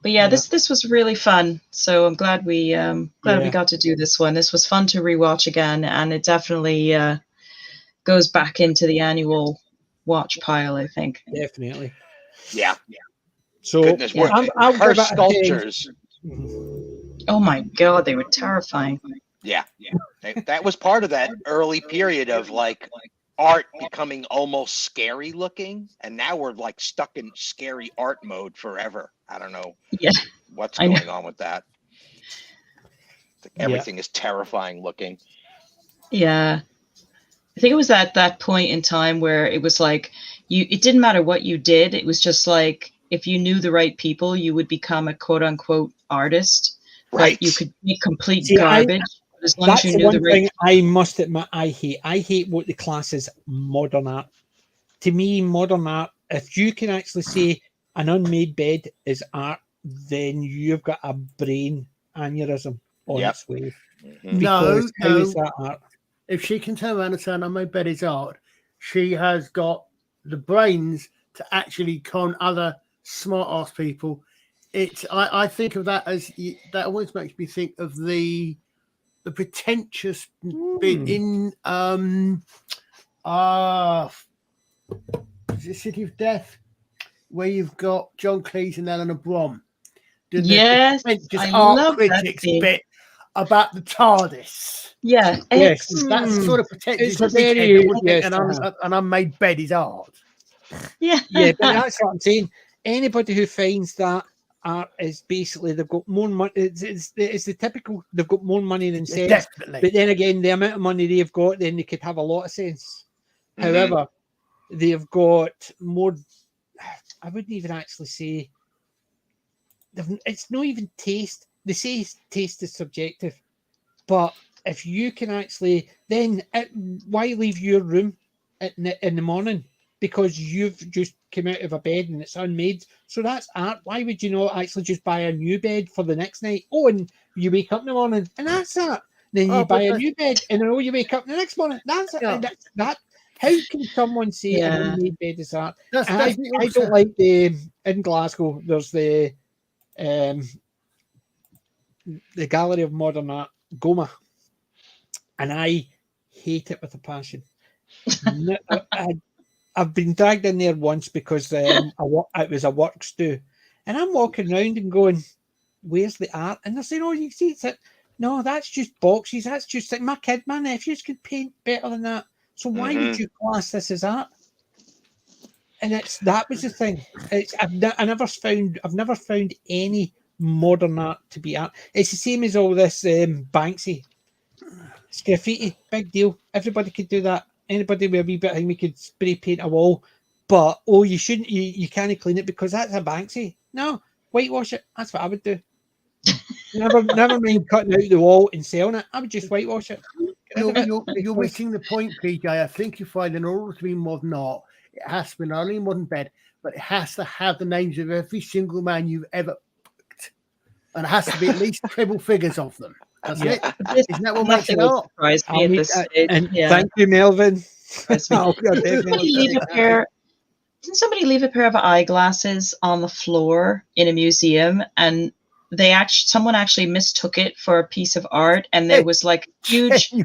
But this was really fun. So I'm glad we got to do this one. This was fun to rewatch again, and it definitely goes back into the annual watch pile, I think. Definitely. Yeah. So goodness, her sculptures. Oh my God, they were terrifying. Yeah. That was part of that early period of like art becoming almost scary looking, and now we're like stuck in scary art mode forever. I don't know what's going on with that. Everything is terrifying looking. Yeah. I think it was at that point in time where it was like it didn't matter what you did. It was just like if you knew the right people, you would become a quote unquote artist. Right. But you could be complete garbage. As long as you knew the right thing I must admit I hate. I hate what the class is modern art. To me, modern art, if you can actually say an unmade bed is art, then you've got a brain aneurysm on its way. No. How is that art? If she can turn around and say an unmade bed is art, she has got the brains to actually con other smart ass people. I think of that as that always makes me think of the pretentious bit in is it City of Death, where you've got John Cleese and Eleanor Brom. Yes, I love critics bit about the TARDIS. Yeah, yes, that's the sort of pretentious. An unmade bed is art. Yeah, but that's what I'm saying. Anybody who finds that art is basically they've got more money. It's the typical. They've got more money than sense. Definitely. But then again, the amount of money they've got, then they could have a lot of sense. However, they've got more. I wouldn't even actually say. It's not even taste. They say taste is subjective, but if you can actually, then why leave your room in the morning? Because you've just come out of a bed and it's unmade. So that's art. Why would you not actually just buy a new bed for the next night? Oh, and you wake up in the morning and that's it. Then you buy a new bed and then you wake up the next morning. That's it. And that's that. How can someone say an unmade bed is art? I don't like in Glasgow, there's the Gallery of Modern Art, Goma. And I hate it with a passion. I've been dragged in there once because it was a works do, and I'm walking around and going, where's the art? And they're saying, oh, you see, no, that's just boxes. That's just like my nephews could paint better than that. So why would you class this as art? And that was the thing. I've never found any modern art to be art. It's the same as all this Banksy. It's graffiti, big deal. Everybody could do that. Anybody with a wee bit of we could spray paint a wall. But you shouldn't. You can't clean it because that's a Banksy. No, whitewash it. That's what I would do. Never mind cutting out the wall and selling it. I would just whitewash it. You're missing the point, PJ. I think you find in order to be modern art, it has to be not only modern bed, but it has to have the names of every single man you've ever booked. And it has to be at least treble figures of them. That's it. Isn't that what makes it art? Thank you, Melvin. Didn't somebody leave a pair of eyeglasses on the floor in a museum, and someone actually mistook it for a piece of art, and there was like huge thing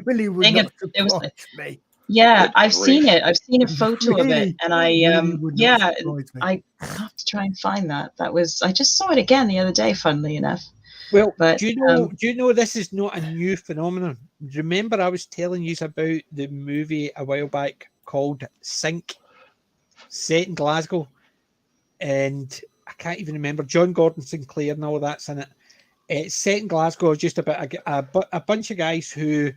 of, it was like, yeah, I've seen it. I've seen a photo of it, and I have to try and find that. I just saw it again the other day, funnily enough. Well, but, do you know this is not a new phenomenon? Remember, I was telling you about the movie a while back called Sink, set in Glasgow, and I can't even remember John Gordon Sinclair and all that's in it. It's set in Glasgow, just about a bunch of guys who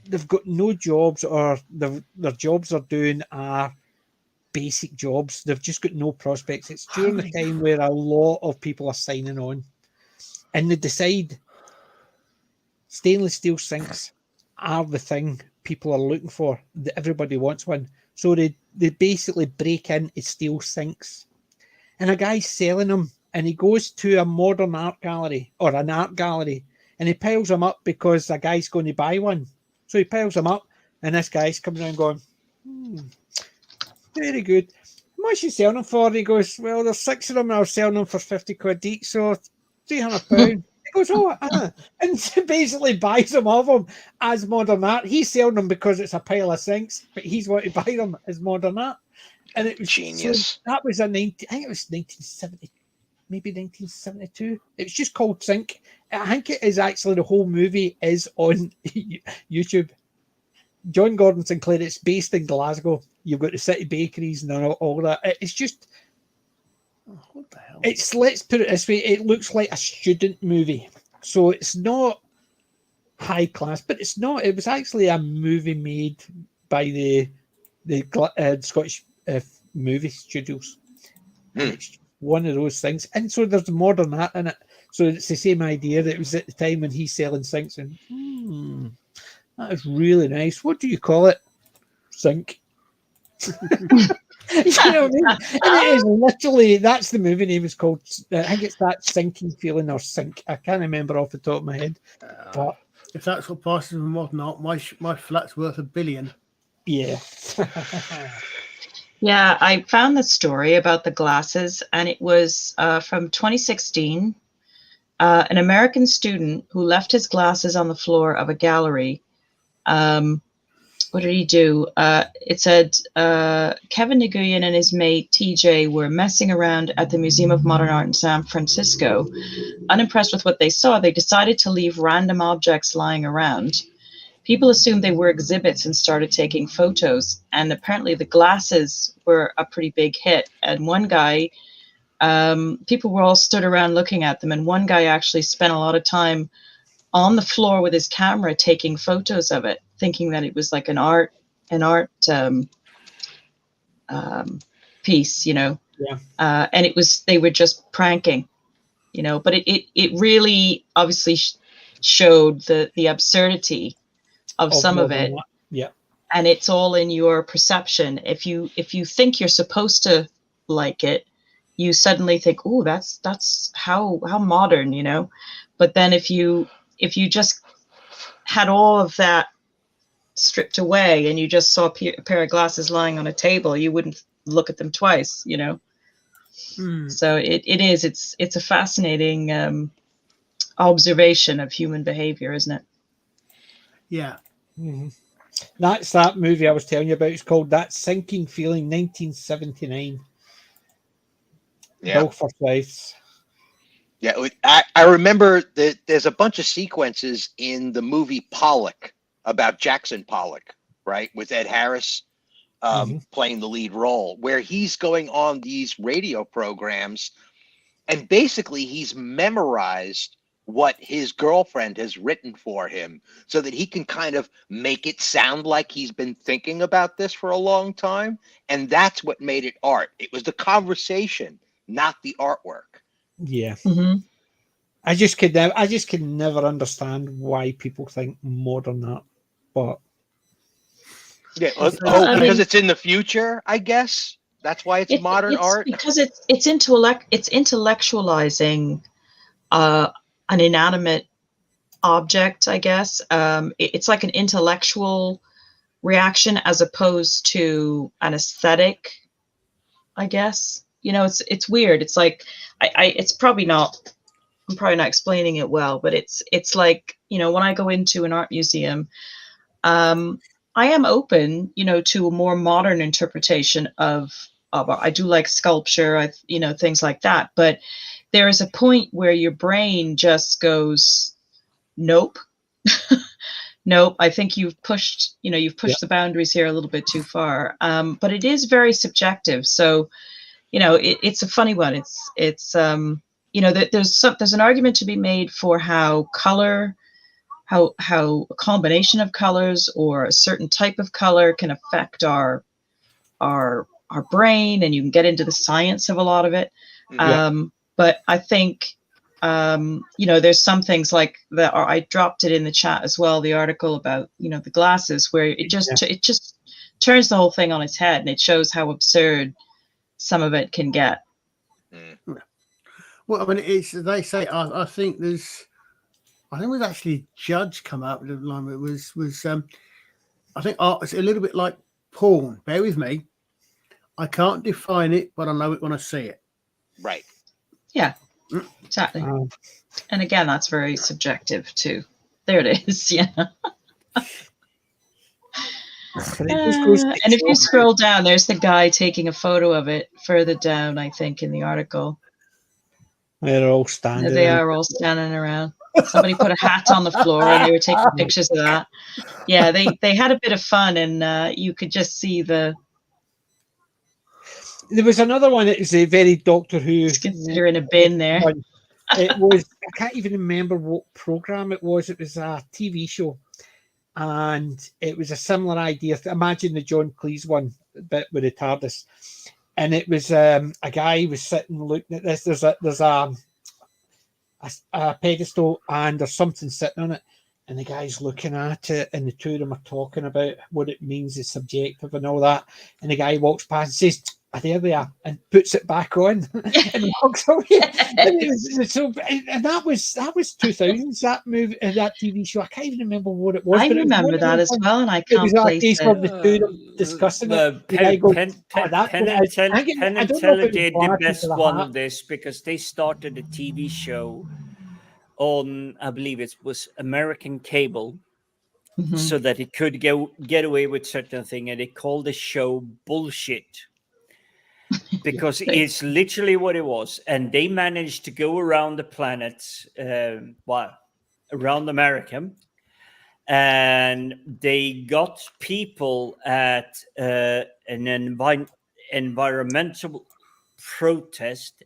they've got no jobs, or their jobs they're doing are basic jobs. They've just got no prospects. It's during the time where a lot of people are signing on, and they decide stainless steel sinks are the thing people are looking for. Everybody wants one. So they basically break into steel sinks. And a guy's selling them, and he goes to a modern art gallery or an art gallery, and he piles them up because a guy's going to buy one. So he piles them up, and this guy's coming around going, very good. How much are you selling them for? And he goes, well, there's 6 of them, and I was selling them for 50 quid each, so £300. He goes, and basically buys them off him as modern art. He's selling them because it's a pile of sinks, but he's wanting to buy them as modern art. And it was genius. So that was I think it was 1970, maybe 1972. It was just called Sink. I think it is actually, the whole movie is on YouTube. John Gordon Sinclair. It's based in Glasgow. You've got the city bakeries and all that. It's just. What the hell? Let's put it this way. It looks like a student movie, so it's not high class, but it's not. It was actually a movie made by the Scottish movie studios. It's one of those things, and so there's modern art in it. So it's the same idea that it was at the time when he's selling sinks, and that is really nice. What do you call it? Sink. You know what I mean? And it is literally, that's the movie name is called. I think it's That Sinking Feeling or Sink. I can't remember off the top of my head. But if that's what passes as modern art, my flat's worth $1 billion. Yeah. Yeah, I found the story about the glasses, and it was from 2016. An American student who left his glasses on the floor of a gallery. What did he do? It said Kevin Nguyen and his mate TJ were messing around at the Museum of Modern Art in San Francisco. Unimpressed with what they saw, they decided to leave random objects lying around. People assumed they were exhibits and started taking photos. And apparently the glasses were a pretty big hit. And one guy, people were all stood around looking at them. And one guy actually spent a lot of time on the floor with his camera taking photos of it, thinking that it was like an art piece, you know. Yeah. And they were just pranking, you know. But it really obviously showed the absurdity of some of it. Yeah. And it's all in your perception. If you think you're supposed to like it, you suddenly think, oh, that's how modern, you know. But then if you just had all of that stripped away and you just saw a pair of glasses lying on a table, you wouldn't look at them twice, you know. So it's a fascinating observation of human behavior, isn't it? Yeah. Mm-hmm. That's that movie I was telling you about. It's called That Sinking Feeling, 1979. Yeah. Belfast Wives. Yeah, I remember that there's a bunch of sequences in the movie Pollock about Jackson Pollock, right, with Ed Harris playing the lead role, where he's going on these radio programs, and basically he's memorized what his girlfriend has written for him so that he can kind of make it sound like he's been thinking about this for a long time. And that's what made it art. It was the conversation, not the artwork. Yeah. Mm-hmm. I just could never understand why people think modern art, but Yeah, I because mean, it's in the future, I guess. That's why it's modern art. Because it's intellectualizing an inanimate object, I guess. It's like an intellectual reaction as opposed to an aesthetic, I guess. It's weird. It's like it's probably not. I'm probably not explaining it well, but it's like, when I go into an art museum, I am open, to a more modern interpretation of art. I do like sculpture, things like that. But there is a point where your brain just goes, nope. Nope. I think you've pushed the boundaries here a little bit too far. But it is very subjective. So, it's a funny one. It's there's an argument to be made for how color, how a combination of colors or a certain type of color can affect our brain, and you can get into the science of a lot of it. But I think there's some things like that. I dropped it in the chat as well, the article about the glasses, where it just turns the whole thing on its head, and it shows how absurd some of it can get. Well, I mean, they say. I think there's actually Judge come out with a line. It was I think art is a little bit like porn. Bear with me. I can't define it, but I know it when I see it. Right. Yeah. Exactly. And again, that's very subjective too. There it is. Yeah. And if you scroll down, there's the guy taking a photo of it further down, I think, in the article. They're all standing. They are all standing around. Somebody put a hat on the floor and they were taking pictures of that. Yeah, they had a bit of fun, and you could just see the. There was another one. It was a very Doctor Who. Consider in a bin there. It was. I can't even remember what program it was. It was a TV show, and it was a similar idea. Imagine the John Cleese one, bit with the TARDIS, and it was a guy was sitting looking at this. There's a pedestal, and there's something sitting on it, and the guy's looking at it, and the two of them are talking about what it means, it's subjective and all that. And the guy walks past and says, there they are, and puts it back on and walks away. And that was 2000s, that movie, that TV show. I can't even remember what it was. I remember that as well, and I can't place it. It was a case of the two of them discussing it. Penn and Teller did the best one of this, because they started a TV show on, I believe it was American cable, so that it could get away with certain thing, and they called the show Bullshit. Because it's literally what it was. And they managed to go around the planet, around America. And they got people at an environmental protest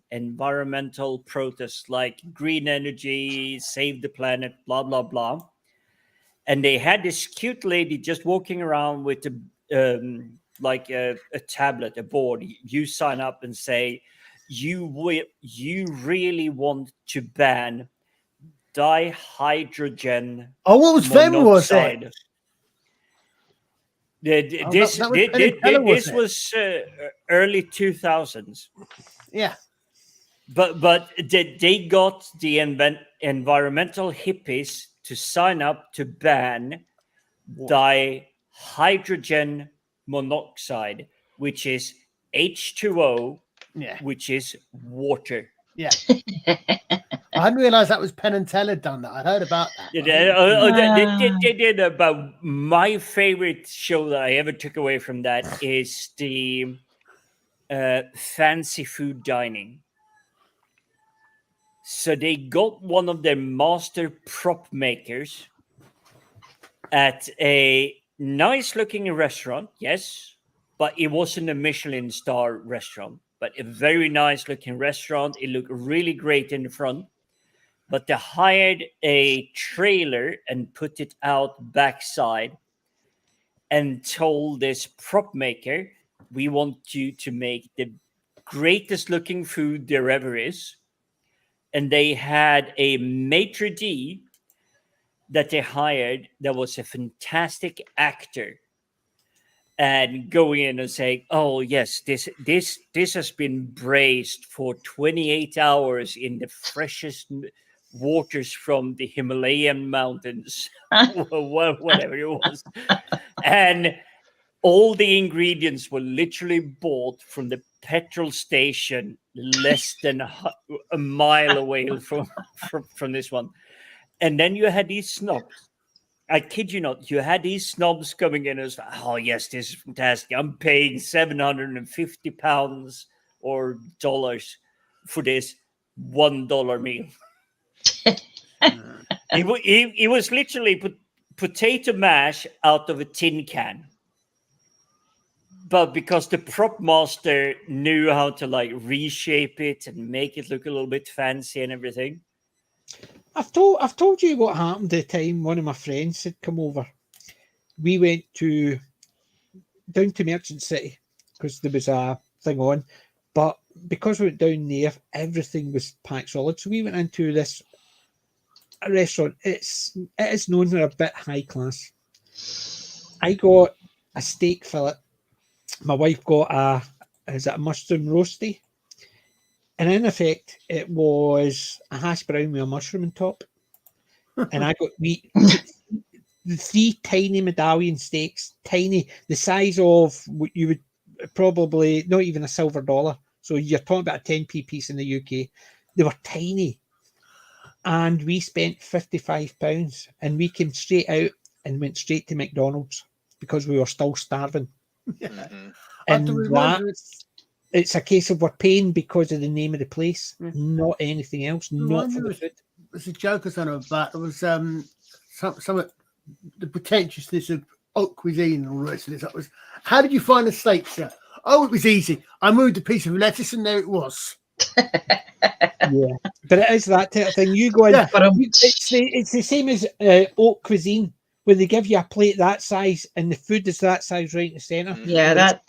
like green energy, save the planet, blah, blah, blah. And they had this cute lady just walking around with like a tablet, a board. You sign up and say you really want to ban dihydrogen. Oh, what was them? Was it? This was early 2000s. Yeah, but they got the environmental hippies to sign up to ban dihydrogen monoxide, which is H2O, which is water. Yeah. I hadn't realized that was Penn and Teller had done that. I'd heard about that. They did about my favorite show that I ever took away from that is the fancy food dining. So they got one of their master prop makers at a nice looking restaurant, yes, but it wasn't a Michelin star restaurant, but a very nice looking restaurant. It looked really great in the front. But they hired a trailer and put it out backside and told this prop maker, we want you to make the greatest looking food there ever is. And they had a maitre d' that they hired that was a fantastic actor and going in and saying, oh yes, this has been braised for 28 hours in the freshest waters from the Himalayan mountains, whatever it was. And all the ingredients were literally bought from the petrol station less than a mile away from this one. And then you had these snobs. I kid you not, you had these snobs coming in and was like, oh yes, this is fantastic. I'm paying £750 or dollars for this $1 meal. It was literally potato mash out of a tin can. But because the prop master knew how to like reshape it and make it look a little bit fancy and everything. I've told you what happened the time one of my friends had come over. We went down to Merchant City because there was a thing on, but because we went down there, everything was packed solid. So we went into this restaurant. It is known for a bit high class. I got a steak fillet. My wife got a mushroom roasty. And in effect, it was a hash brown with a mushroom on top. And I got the 3 tiny medallion steaks, tiny, the size of what you would probably, not even a silver dollar. So you're talking about a 10p piece in the UK. They were tiny. And we spent £55 and we came straight out and went straight to McDonald's because we were still starving. Mm-hmm. And it's a case of we're paying because of the name of the place, not anything else, not for the food. There's a joke or something about it. It was some the pretentiousness of haute cuisine and all the rest of this. That was, how did you find the steak, sir? Oh, it was easy. I moved a piece of lettuce and there it was. Yeah, but it is that type of thing. You go in, it's the same as haute cuisine, where they give you a plate that size and the food is that size right in the centre. Yeah, that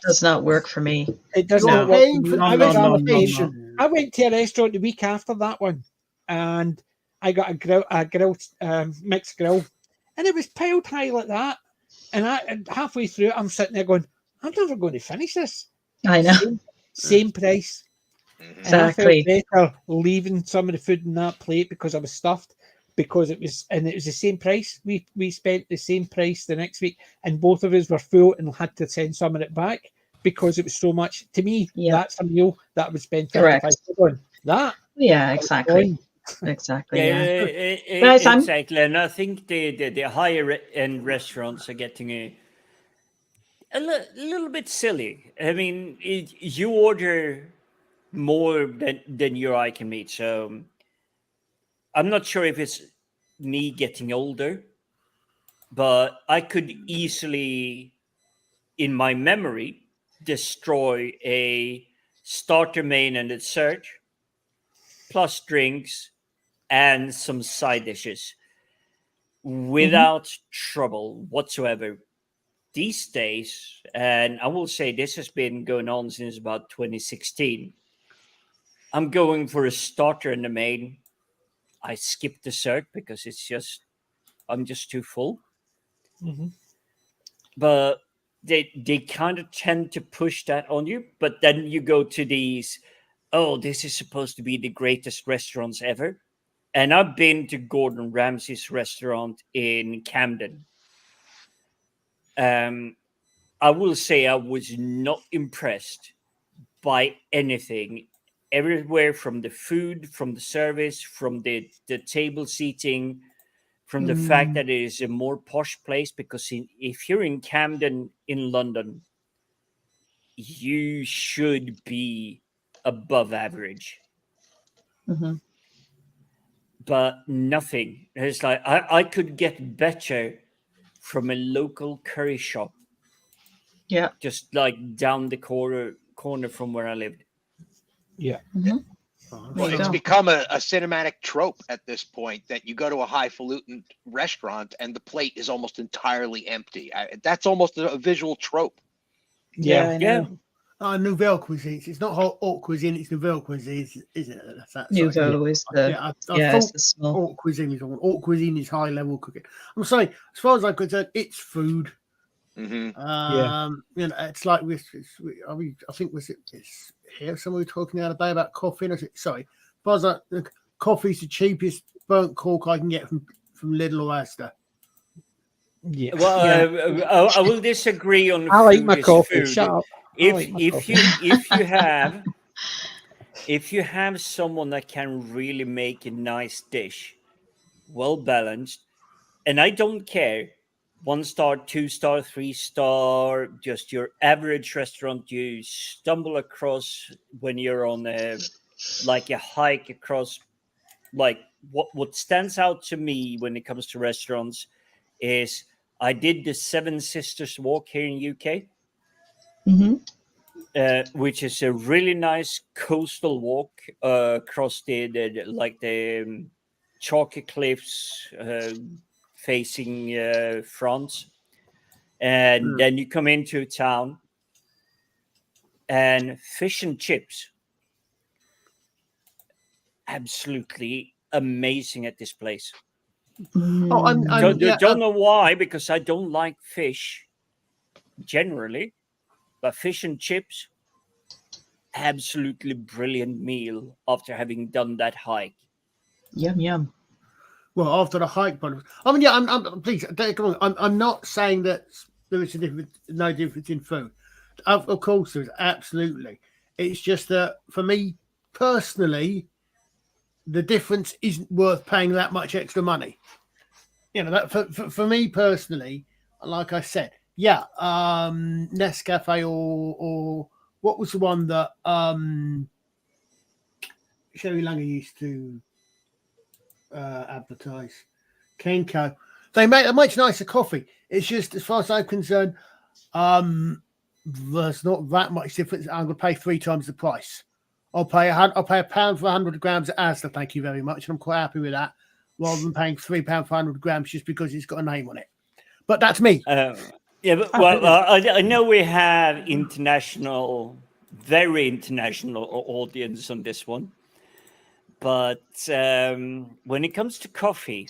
does not work for me. It does not work for me. I went to a restaurant the week after that one, and I got a grilled mixed grill, and it was piled high like that. And halfway through, I'm sitting there going, I'm never going to finish this. I know. Same price. Exactly. And I felt better leaving some of the food in that plate because I was stuffed. Because it was the same price. We spent the same price the next week, and both of us were full and had to send some of it back because it was so much. To me, that's a meal that I would spend $55 on. That. Yeah, exactly. Exactly. Yeah. Guys, exactly. And I think the higher end restaurants are getting a little bit silly. I mean, you order more than your eye can meet, so. I'm not sure if it's me getting older, but I could easily, in my memory, destroy a starter, main, and dessert, plus drinks and some side dishes without trouble whatsoever. These days, and I will say this has been going on since about 2016, I'm going for a starter and a main. I skip dessert because I'm just too full. Mm-hmm. But they kind of tend to push that on you. But then you go to these, oh, this is supposed to be the greatest restaurants ever. And I've been to Gordon Ramsay's restaurant in Camden. I will say I was not impressed by anything. Everywhere from the food, from the service, from the table seating, from the fact that it is a more posh place. Because if you're in Camden in London, you should be above average. but nothing. It's like I could get better from a local curry shop. Yeah. Just like down the corner from where I lived. Yeah. Well, it's become a cinematic trope at this point that you go to a highfalutin restaurant and the plate is almost entirely empty. That's almost a visual trope. Yeah. Nouvelle cuisine. It's not haute cuisine. It's nouvelle cuisine, isn't it? That's Nouveau is the I it's thought the small. haute cuisine is on. Haute cuisine is high level cooking. I'm sorry. As far as I'm concerned, it's food. Mm-hmm. You know, it's like I think it's here. Someone was talking the other day about coffee. And I said, sorry, as far as coffee's the cheapest burnt cork I can get from Lidl or Asda. Yeah. Well, I will disagree on. I like my food is coffee. food. Shut up. If you have someone that can really make a nice dish, well balanced, and I don't care, 1 star, 2 star, 3 star, just your average restaurant you stumble across when you're on a hike across. Like what stands out to me when it comes to restaurants is I did the Seven Sisters Walk here in UK. Which is a really nice coastal walk across the chalky cliffs facing France, and then you come into town and fish and chips, absolutely amazing at this place. Don't know why, because I don't like fish generally. But fish and chips, absolutely brilliant meal after having done that hike. Yum yum. Well, after the hike, but I mean, yeah, I'm please don't get me wrong. I'm not saying that there is no difference in food. Of course, there's absolutely. It's just that for me personally, the difference isn't worth paying that much extra money. You know, that for me personally, like I said. Yeah, Nescafe or what was the one that Sherry Langer used to advertise? Kenko. They make a much nicer coffee. It's just, as far as I'm concerned, there's not that much difference. I'm going to pay 3 times the price. I'll pay £1 for 100 grams at Asda, thank you very much, and I'm quite happy with that, rather than paying £3 for 100 grams just because it's got a name on it. But that's me. Yeah, but, I know we have very international audience on this one. But when it comes to coffee,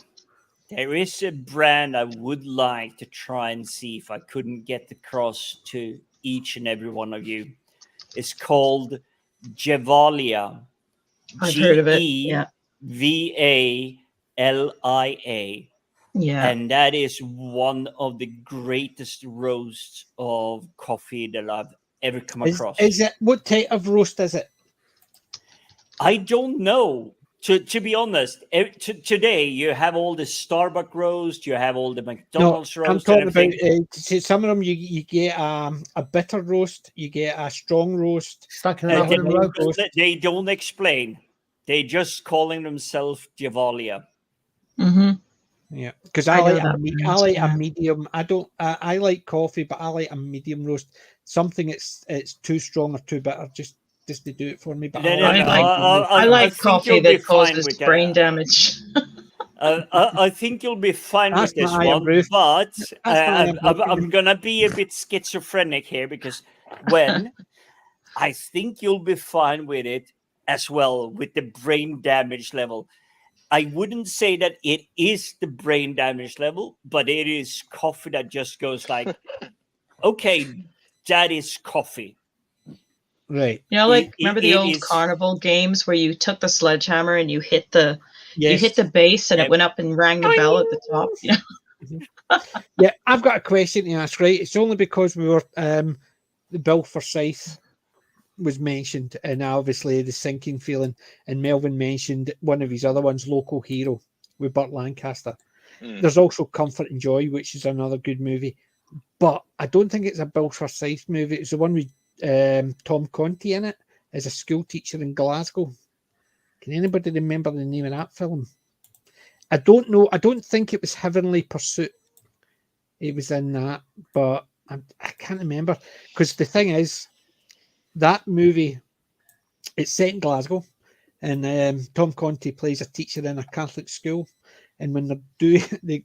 there is a brand I would like to try and see if I couldn't get across to each and every one of you. It's called Gevalia. I've heard of it. Yeah. Valia. Yeah. And that is one of the greatest roasts of coffee that I've ever come across. Is it, what type of roast is it? I don't know. To be honest, today you have all the Starbucks roast, you have all the McDonald's roast. I'm talking about some of them. You get a bitter roast, you get a strong roast. They don't explain. They just calling themselves Gevalia. Mm-hmm. Yeah, because I like a medium. I like coffee, but I like a medium roast. Something it's too strong or too bitter, just to do it for me. But I like coffee that causes brain damage. I think you'll be fine with this one, but I'm gonna be a bit schizophrenic here because I think you'll be fine with it as well with the brain damage level. I wouldn't say that it is the brain damage level, but it is coffee that just goes like, okay, that is coffee. Right. You know, remember the old carnival games where you took the sledgehammer and you hit the base and it went up and rang the bell at the top? You know? Yeah, I've got a question to ask, right? It's only because we were the Bill Forsyth was mentioned, and obviously the sinking feeling, and Melvin mentioned one of his other ones, Local Hero, with Burt Lancaster. There's also Comfort and Joy, which is another good movie, but I don't think it's a Bill Forsyth movie. It's the one with Tom Conti in it as a school teacher in Glasgow. Can anybody remember the name of that film? I don't know. I don't think it was Heavenly Pursuit. It was in that, but I can't remember. Because the thing is, that movie, it's set in Glasgow, and Tom Conti plays a teacher in a Catholic school. And when they're doing the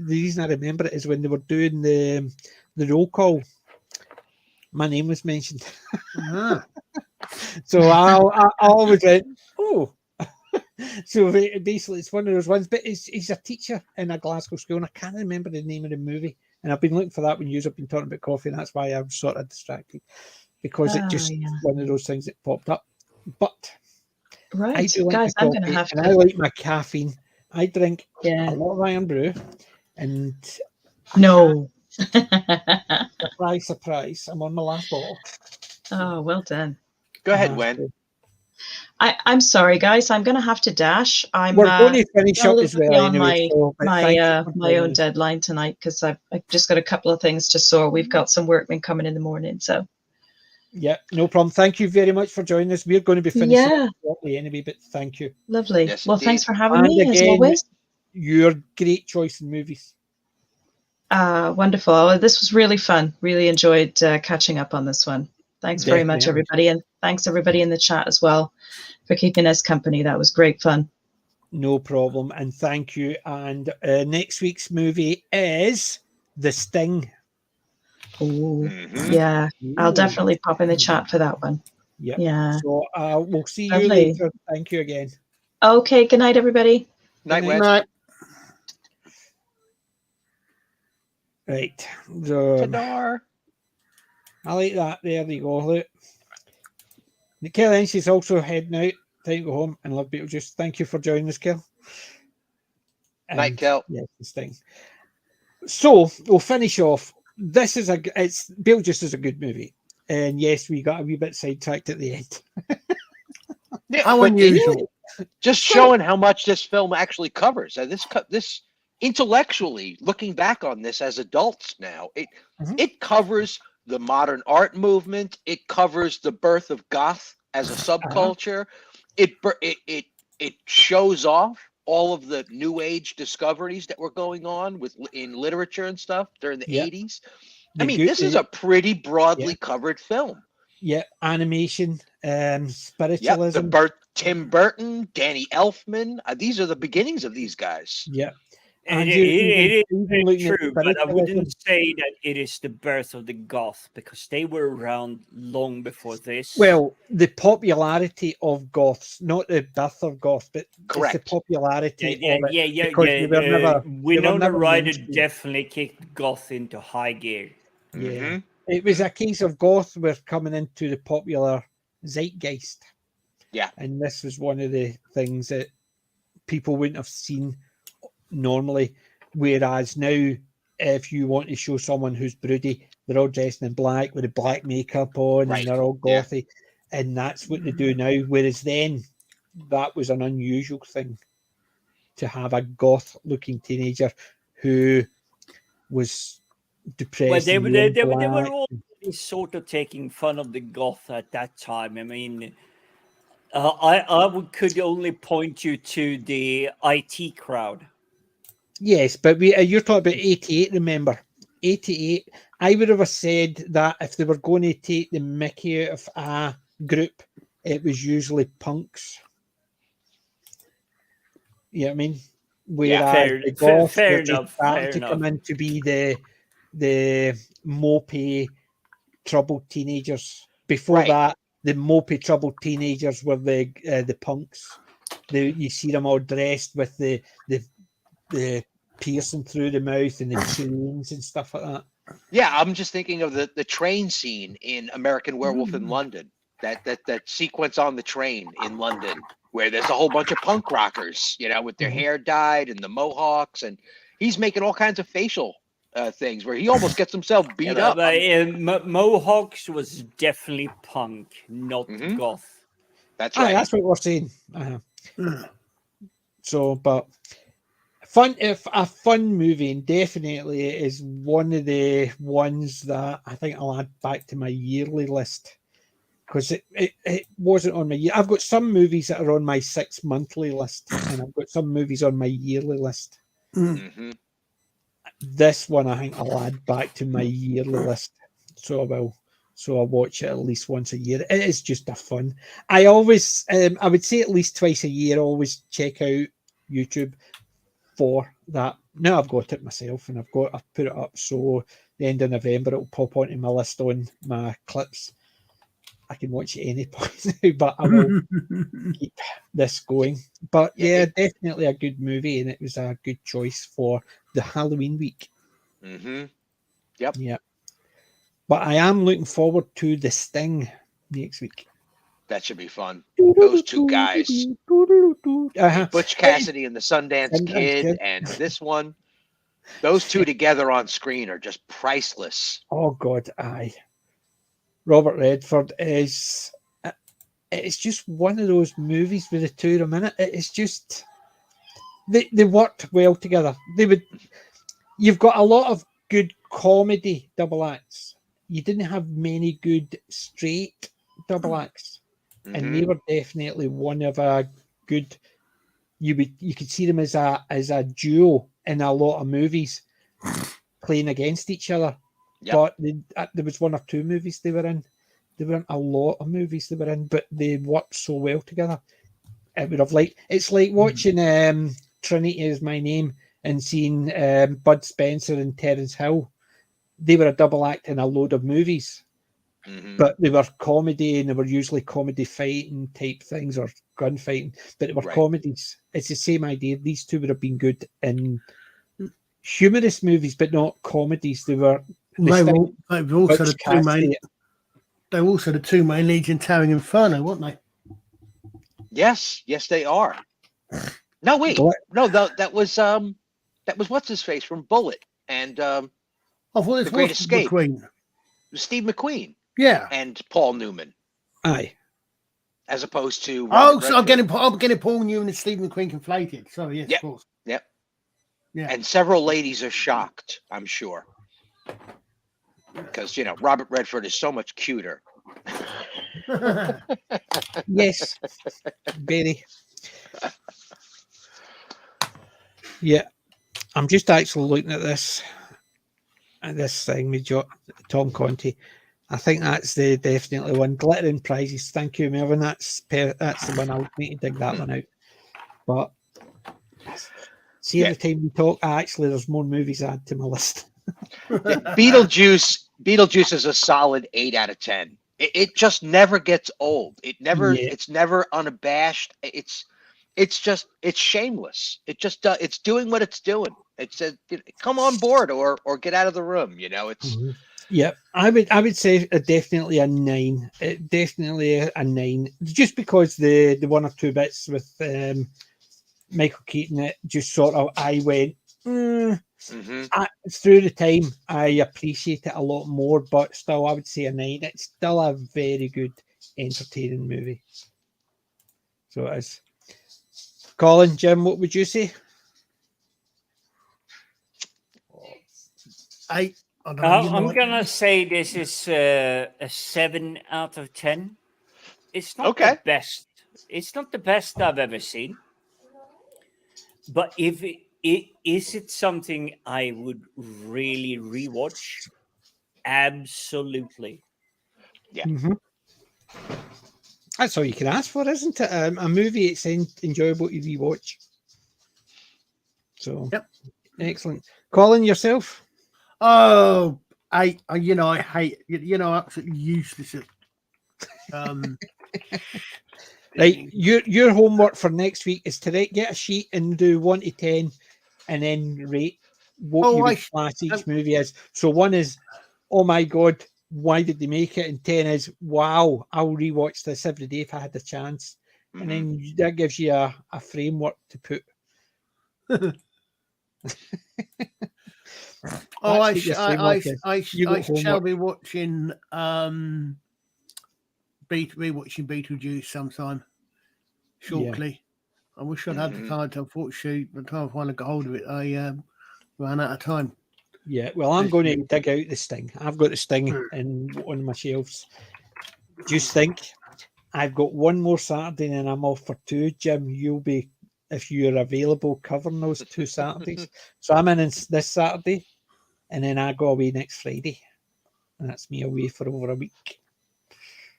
reason I remember it is when they were doing the roll call, my name was mentioned. So I always went, oh. So basically, it's one of those ones. But he's a teacher in a Glasgow school, and I can't remember the name of the movie. And I've been looking for that when you've been talking about coffee, and that's why I'm sort of distracted, because it just one of those things that popped up. But Right, I do like guys, my I'm coffee, going to have and to. I like my caffeine. I drink Yeah. a lot of iron brew, and No. surprise, surprise, I'm on my last bottle. Oh, well done. Go ahead, Wen. I'm sorry, guys. I'm going to have to dash. We're going to finish a up little as well beyond anyway. my own deadline tonight because I've just got a couple of things to sort. We've got some workmen coming in the morning, so. Yeah, no problem. Thank you very much for joining us. We're going to be finishing shortly anyway, but thank you. Lovely. Yes, well, indeed. thanks for having And me, again, as always. Your great choice in movies. Wonderful. Oh, this was really fun. Really enjoyed catching up on this one. Thanks very much, Definitely. everybody. And thanks, everybody in the chat as well for keeping us company. That was great fun. No problem. And thank you. And next week's movie is The Sting. Oh, yeah. I'll definitely pop in the chat for that one. Yep. Yeah. So we'll see you Lovely. later. Thank you again. Okay. Good night, everybody. Night, Good Wen. Night. Right. So, Tadar. I like that. There you go. Look. Kel Lynch also heading out. Time to go home and love Beetlejuice. Thank you for joining us, Kel. Night, Kel. Yes, The Sting. So we'll finish off. Beetlejuice is a good movie. And yes, we got a wee bit sidetracked at the end. Yeah, How but unusual. just showing how much this film actually covers. This intellectually, looking back on this as adults now, it covers the modern art movement. It covers the birth of goth as a subculture. It shows off all of the new age discoveries that were going on in literature and stuff during the 80s. I mean, this is a pretty broadly covered film. Yeah, animation, spiritualism. Yep, Tim Burton, Danny Elfman. These are the beginnings of these guys. Yeah. And it is true, but I wouldn't say that it is the birth of the goth because they were around long before this. Well, the popularity of goths, not the birth of goth, but correct. It's the popularity of it. Yeah. Winona Ryder definitely kicked goth into high gear. Yeah. Mm-hmm. It was a case of goth were coming into the popular zeitgeist. Yeah. And this was one of the things that people wouldn't have seen normally. Whereas now, if you want to show someone who's broody, they're all dressed in black with the black makeup on and they're all gothy. Yeah. And that's what they do now. Whereas then, that was an unusual thing to have a goth looking teenager who was depressed. Well, they were all sort of taking fun of the goth at that time. I mean, could only point you to the IT crowd. Yes, but you're talking about 88, remember? 88. I would have said that if they were going to take the mickey out of a group, it was usually punks. You know what I mean? Whereas the goths were just starting to come in to be the mopey, troubled teenagers. Before that, the mopey, troubled teenagers were the punks. You see them all dressed with the piercing through the mouth and the chains and stuff like that. Yeah, I'm just thinking of the train scene in American Werewolf in London. That sequence on the train in London where there's a whole bunch of punk rockers, with their hair dyed and the mohawks, and he's making all kinds of facial things where he almost gets himself beat up. Mohawks was definitely punk, not goth. That's right. That's what we're saying. So, but if a fun movie, and definitely it is one of the ones that I think I'll add back to my yearly list. because it wasn't on my year. I've got some movies that are on my 6 monthly list, and I've got some movies on my yearly list. Mm-hmm. This one I think I'll add back to my yearly list, so I will. So I watch it at least once a year. It is just a fun. I always, I would say at least twice a year, always check out YouTube for that. Now I've got it myself, and I've put it up. So the end of November, it'll pop onto my list on my clips. I can watch it any point now, but I will keep this going. But yeah, definitely a good movie, and it was a good choice for the Halloween week. Mm-hmm. Yep. Yeah. But I am looking forward to The Sting next week. That should be fun. Those two guys, Butch Cassidy and the Sundance Kid, and this one, those two together on screen are just priceless. Oh God, aye. Robert Redford it's just one of those movies with the two of them in it. It's just they worked well together. You've got a lot of good comedy double acts. You didn't have many good straight double acts, and they were definitely one of a good. You could see them as a duo in a lot of movies, playing against each other. Yep. But there was one or two movies they were in. They were in a lot of movies they were in, but they worked so well together. I would have liked. It's like watching Trinity Is My Name and seeing Bud Spencer and Terence Hill. They were a double act in a load of movies, but they were comedy, and they were usually comedy fighting type things or gunfighting, but they were comedies. It's the same idea. These two would have been good in humorous movies, but not comedies. They were. They were also the two main leads in Towering Inferno, weren't they? Yes, they are. No, wait, no, that was what's his face from Bullet and The Great Escape. Steve McQueen. Yeah, and Paul Newman. Aye. As opposed to so I'm getting Paul Newman and Steve McQueen conflated. Sorry, yes, of course. Yep. Yeah. And several ladies are shocked, I'm sure. Because, Robert Redford is so much cuter. Yes. Very. Yeah. I'm just actually looking at this thing with Tom Conti. I think that's definitely one. Glittering Prizes. Thank you, Melvin. That's the one. I'll need to dig that one out. But see, every time we talk, actually, there's more movies to add to my list. Beetlejuice is a solid 8 out of 10. It just never gets old. It's never unabashed. It's shameless. It's doing what it's doing. It says, come on board or get out of the room. It's. Yeah, I would say definitely a 9. Definitely a 9, just because the one or two bits with Michael Keaton, it just sort of I went. Through the time, I appreciate it a lot more, but still, I would say a 9. It's still a very good, entertaining movie. So it is. Colin, Jim, what would you say? 8. I'm gonna say this is a 7 out of 10. It's not the best. It's not the best I've ever seen. But is it something I would really rewatch? Absolutely. Yeah. That's all you can ask for, isn't it? A movie it's enjoyable to rewatch. So, excellent. Colin, yourself? Oh, 8. I hate absolutely useless. Right, your homework for next week is to get a sheet and do 1 to 10, and then rate what you would class each movie is. So 1 is, oh my God, why did they make it? And 10 is, wow, I'll rewatch this every day if I had the chance. And then that gives you a framework to put. I shall be watching rewatching Beetlejuice sometime shortly. I wish I'd had the time to. Unfortunately, by the time I finally got hold of it, I ran out of time. Yeah, well, I'm going to dig out the Sting. I've got the Sting on my shelves. just think, I've got one more Saturday and I'm off for 2. Jim, you'll be, if you're available, covering those 2 Saturdays. So I'm in this Saturday, and then I go away next Friday, and that's me away for over a week.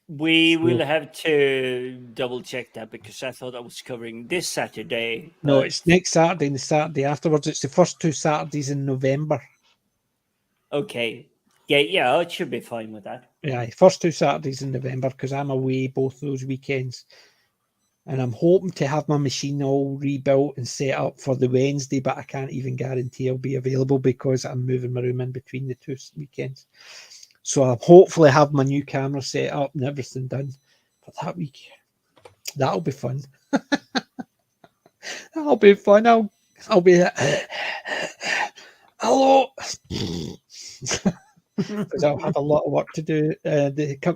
We will have to double check that because I thought I was covering this Saturday. No, it's next Saturday and the Saturday afterwards. It's the first 2 Saturdays in November. Okay. Yeah, it should be fine with that. Yeah, first 2 Saturdays in November because I'm away both those weekends. And I'm hoping to have my machine all rebuilt and set up for the Wednesday, but I can't even guarantee I'll be available because I'm moving my room in between the 2 weekends. So I'll hopefully have my new camera set up and everything done for that week. That'll be fun. That'll be fun. I'll be hello. Because I'll have a lot of work to do.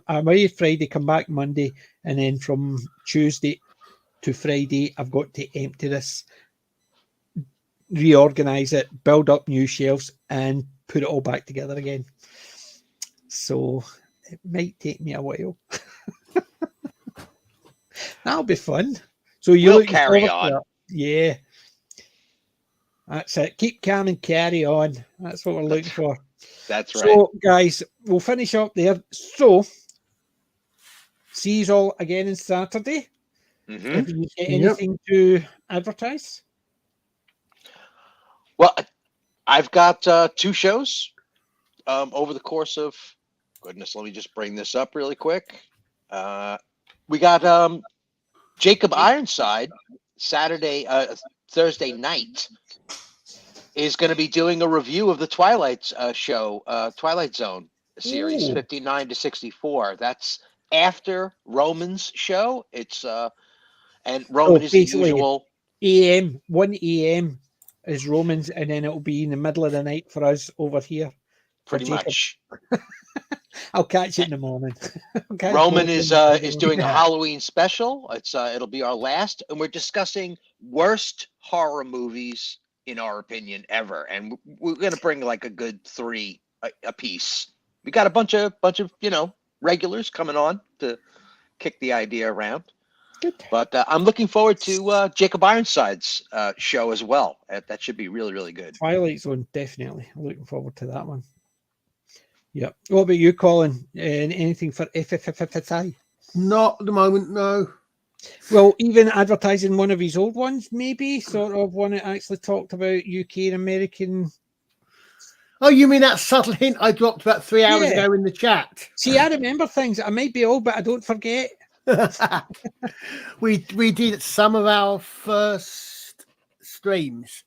I'm away Friday, come back Monday, and then from Tuesday to Friday, I've got to empty this, reorganize it, build up new shelves, and put it all back together again. So it might take me a while. That'll be fun. So you'll carry on. Yeah. That's it. Keep calm and carry on. That's what we're looking for. That's right. So, guys, we'll finish up there. So, see you all again on Saturday. If you get anything to advertise? Well, I've got 2 shows over the course of, goodness, let me just bring this up really quick. We got Jacob Ironside Thursday night is going to be doing a review of the Twilight show, Twilight Zone series, 59 to 64. That's after Roman's show. It's and Roman is the usual 1 a.m. is Roman's, and then it'll be in the middle of the night for us over here. Pretty much. I'll catch it in the morning. Roman is doing a Halloween special. It'll be our last, and we're discussing worst horror movies in our opinion ever, and we're going to bring like a good 3 a piece. We got a bunch of regulars coming on to kick the idea around. Good. But I'm looking forward to Jacob Ironside's show as well. That should be really, really good. Twilight Zone, definitely. I'm looking forward to that one. Yeah. What about you, Colin? Anything for FFFFI? Not at the moment, no. Well, even advertising one of his old ones, maybe, sort of one that actually talked about UK and American. Oh, you mean that subtle hint I dropped about 3 hours ago in the chat? See, I remember things. I might be old, but I don't forget. we did some of our first streams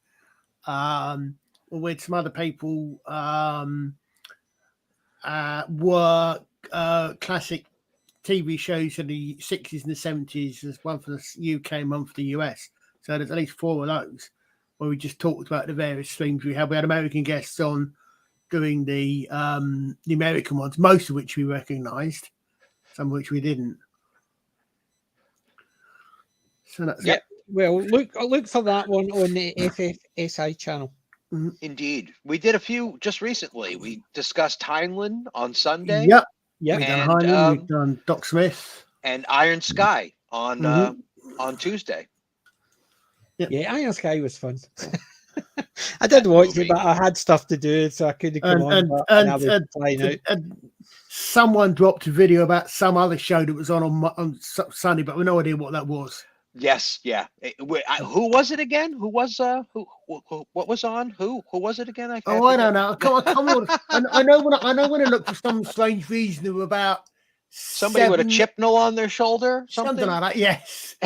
with some other people were classic TV shows in the 60s and the 70s. There's one for the UK and one for the US. So there's at least 4 of those where we just talked about the various streams we had. We had American guests on doing the American ones, most of which we recognised, some of which we didn't. So that's it. Well, look for that one on the FFSI channel. Indeed. We did a few just recently. We discussed Heinlein on Sunday. Yep. Yep. We've done Heinlein, we've done Doc Smith. And Iron Sky on Tuesday. Yep. Yeah, Iron Sky was fun. I did watch it, but I had stuff to do, so I couldn't come on. And someone dropped a video about some other show that was on Sunday, but we have no idea what that was. Yes, yeah. Who was it again? Who was what was on? Who was it again? I don't know. I know when I look for some strange reason about somebody with a chipnell on their shoulder, something like that. Yes,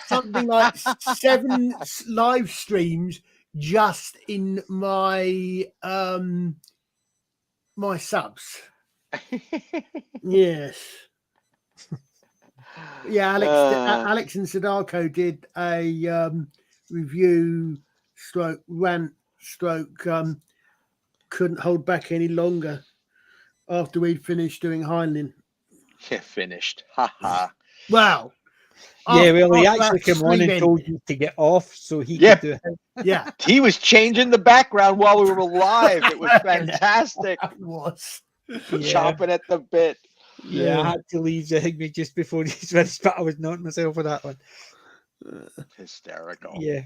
something like 7 live streams just in my my subs. Yes. Yeah, Alex and Sadako did a review rant couldn't hold back any longer after we'd finished doing Heinlein. Yeah, finished. Ha ha. Wow. Yeah, well, he actually came on and told you to get off so he could do it. Yeah. He was changing the background while we were live. It was fantastic. It was. Chomping at the bit. Yeah, I had to leave the Higby just before he's finished, but I was knocking myself for that one. Hysterical. Yeah.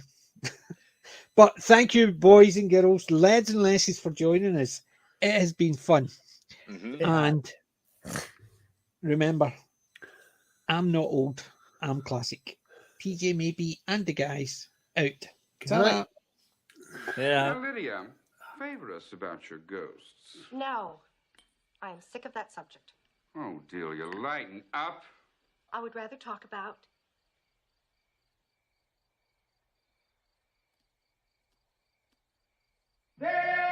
But thank you, boys and girls, lads and lasses, for joining us. It has been fun. Mm-hmm. And remember, I'm not old, I'm classic. PJ maybe and the guys out. Ta-ra. Yeah. Now, Lydia, favor us about your ghosts. No. I am sick of that subject. Oh, Delia, lighten up. I would rather talk about. There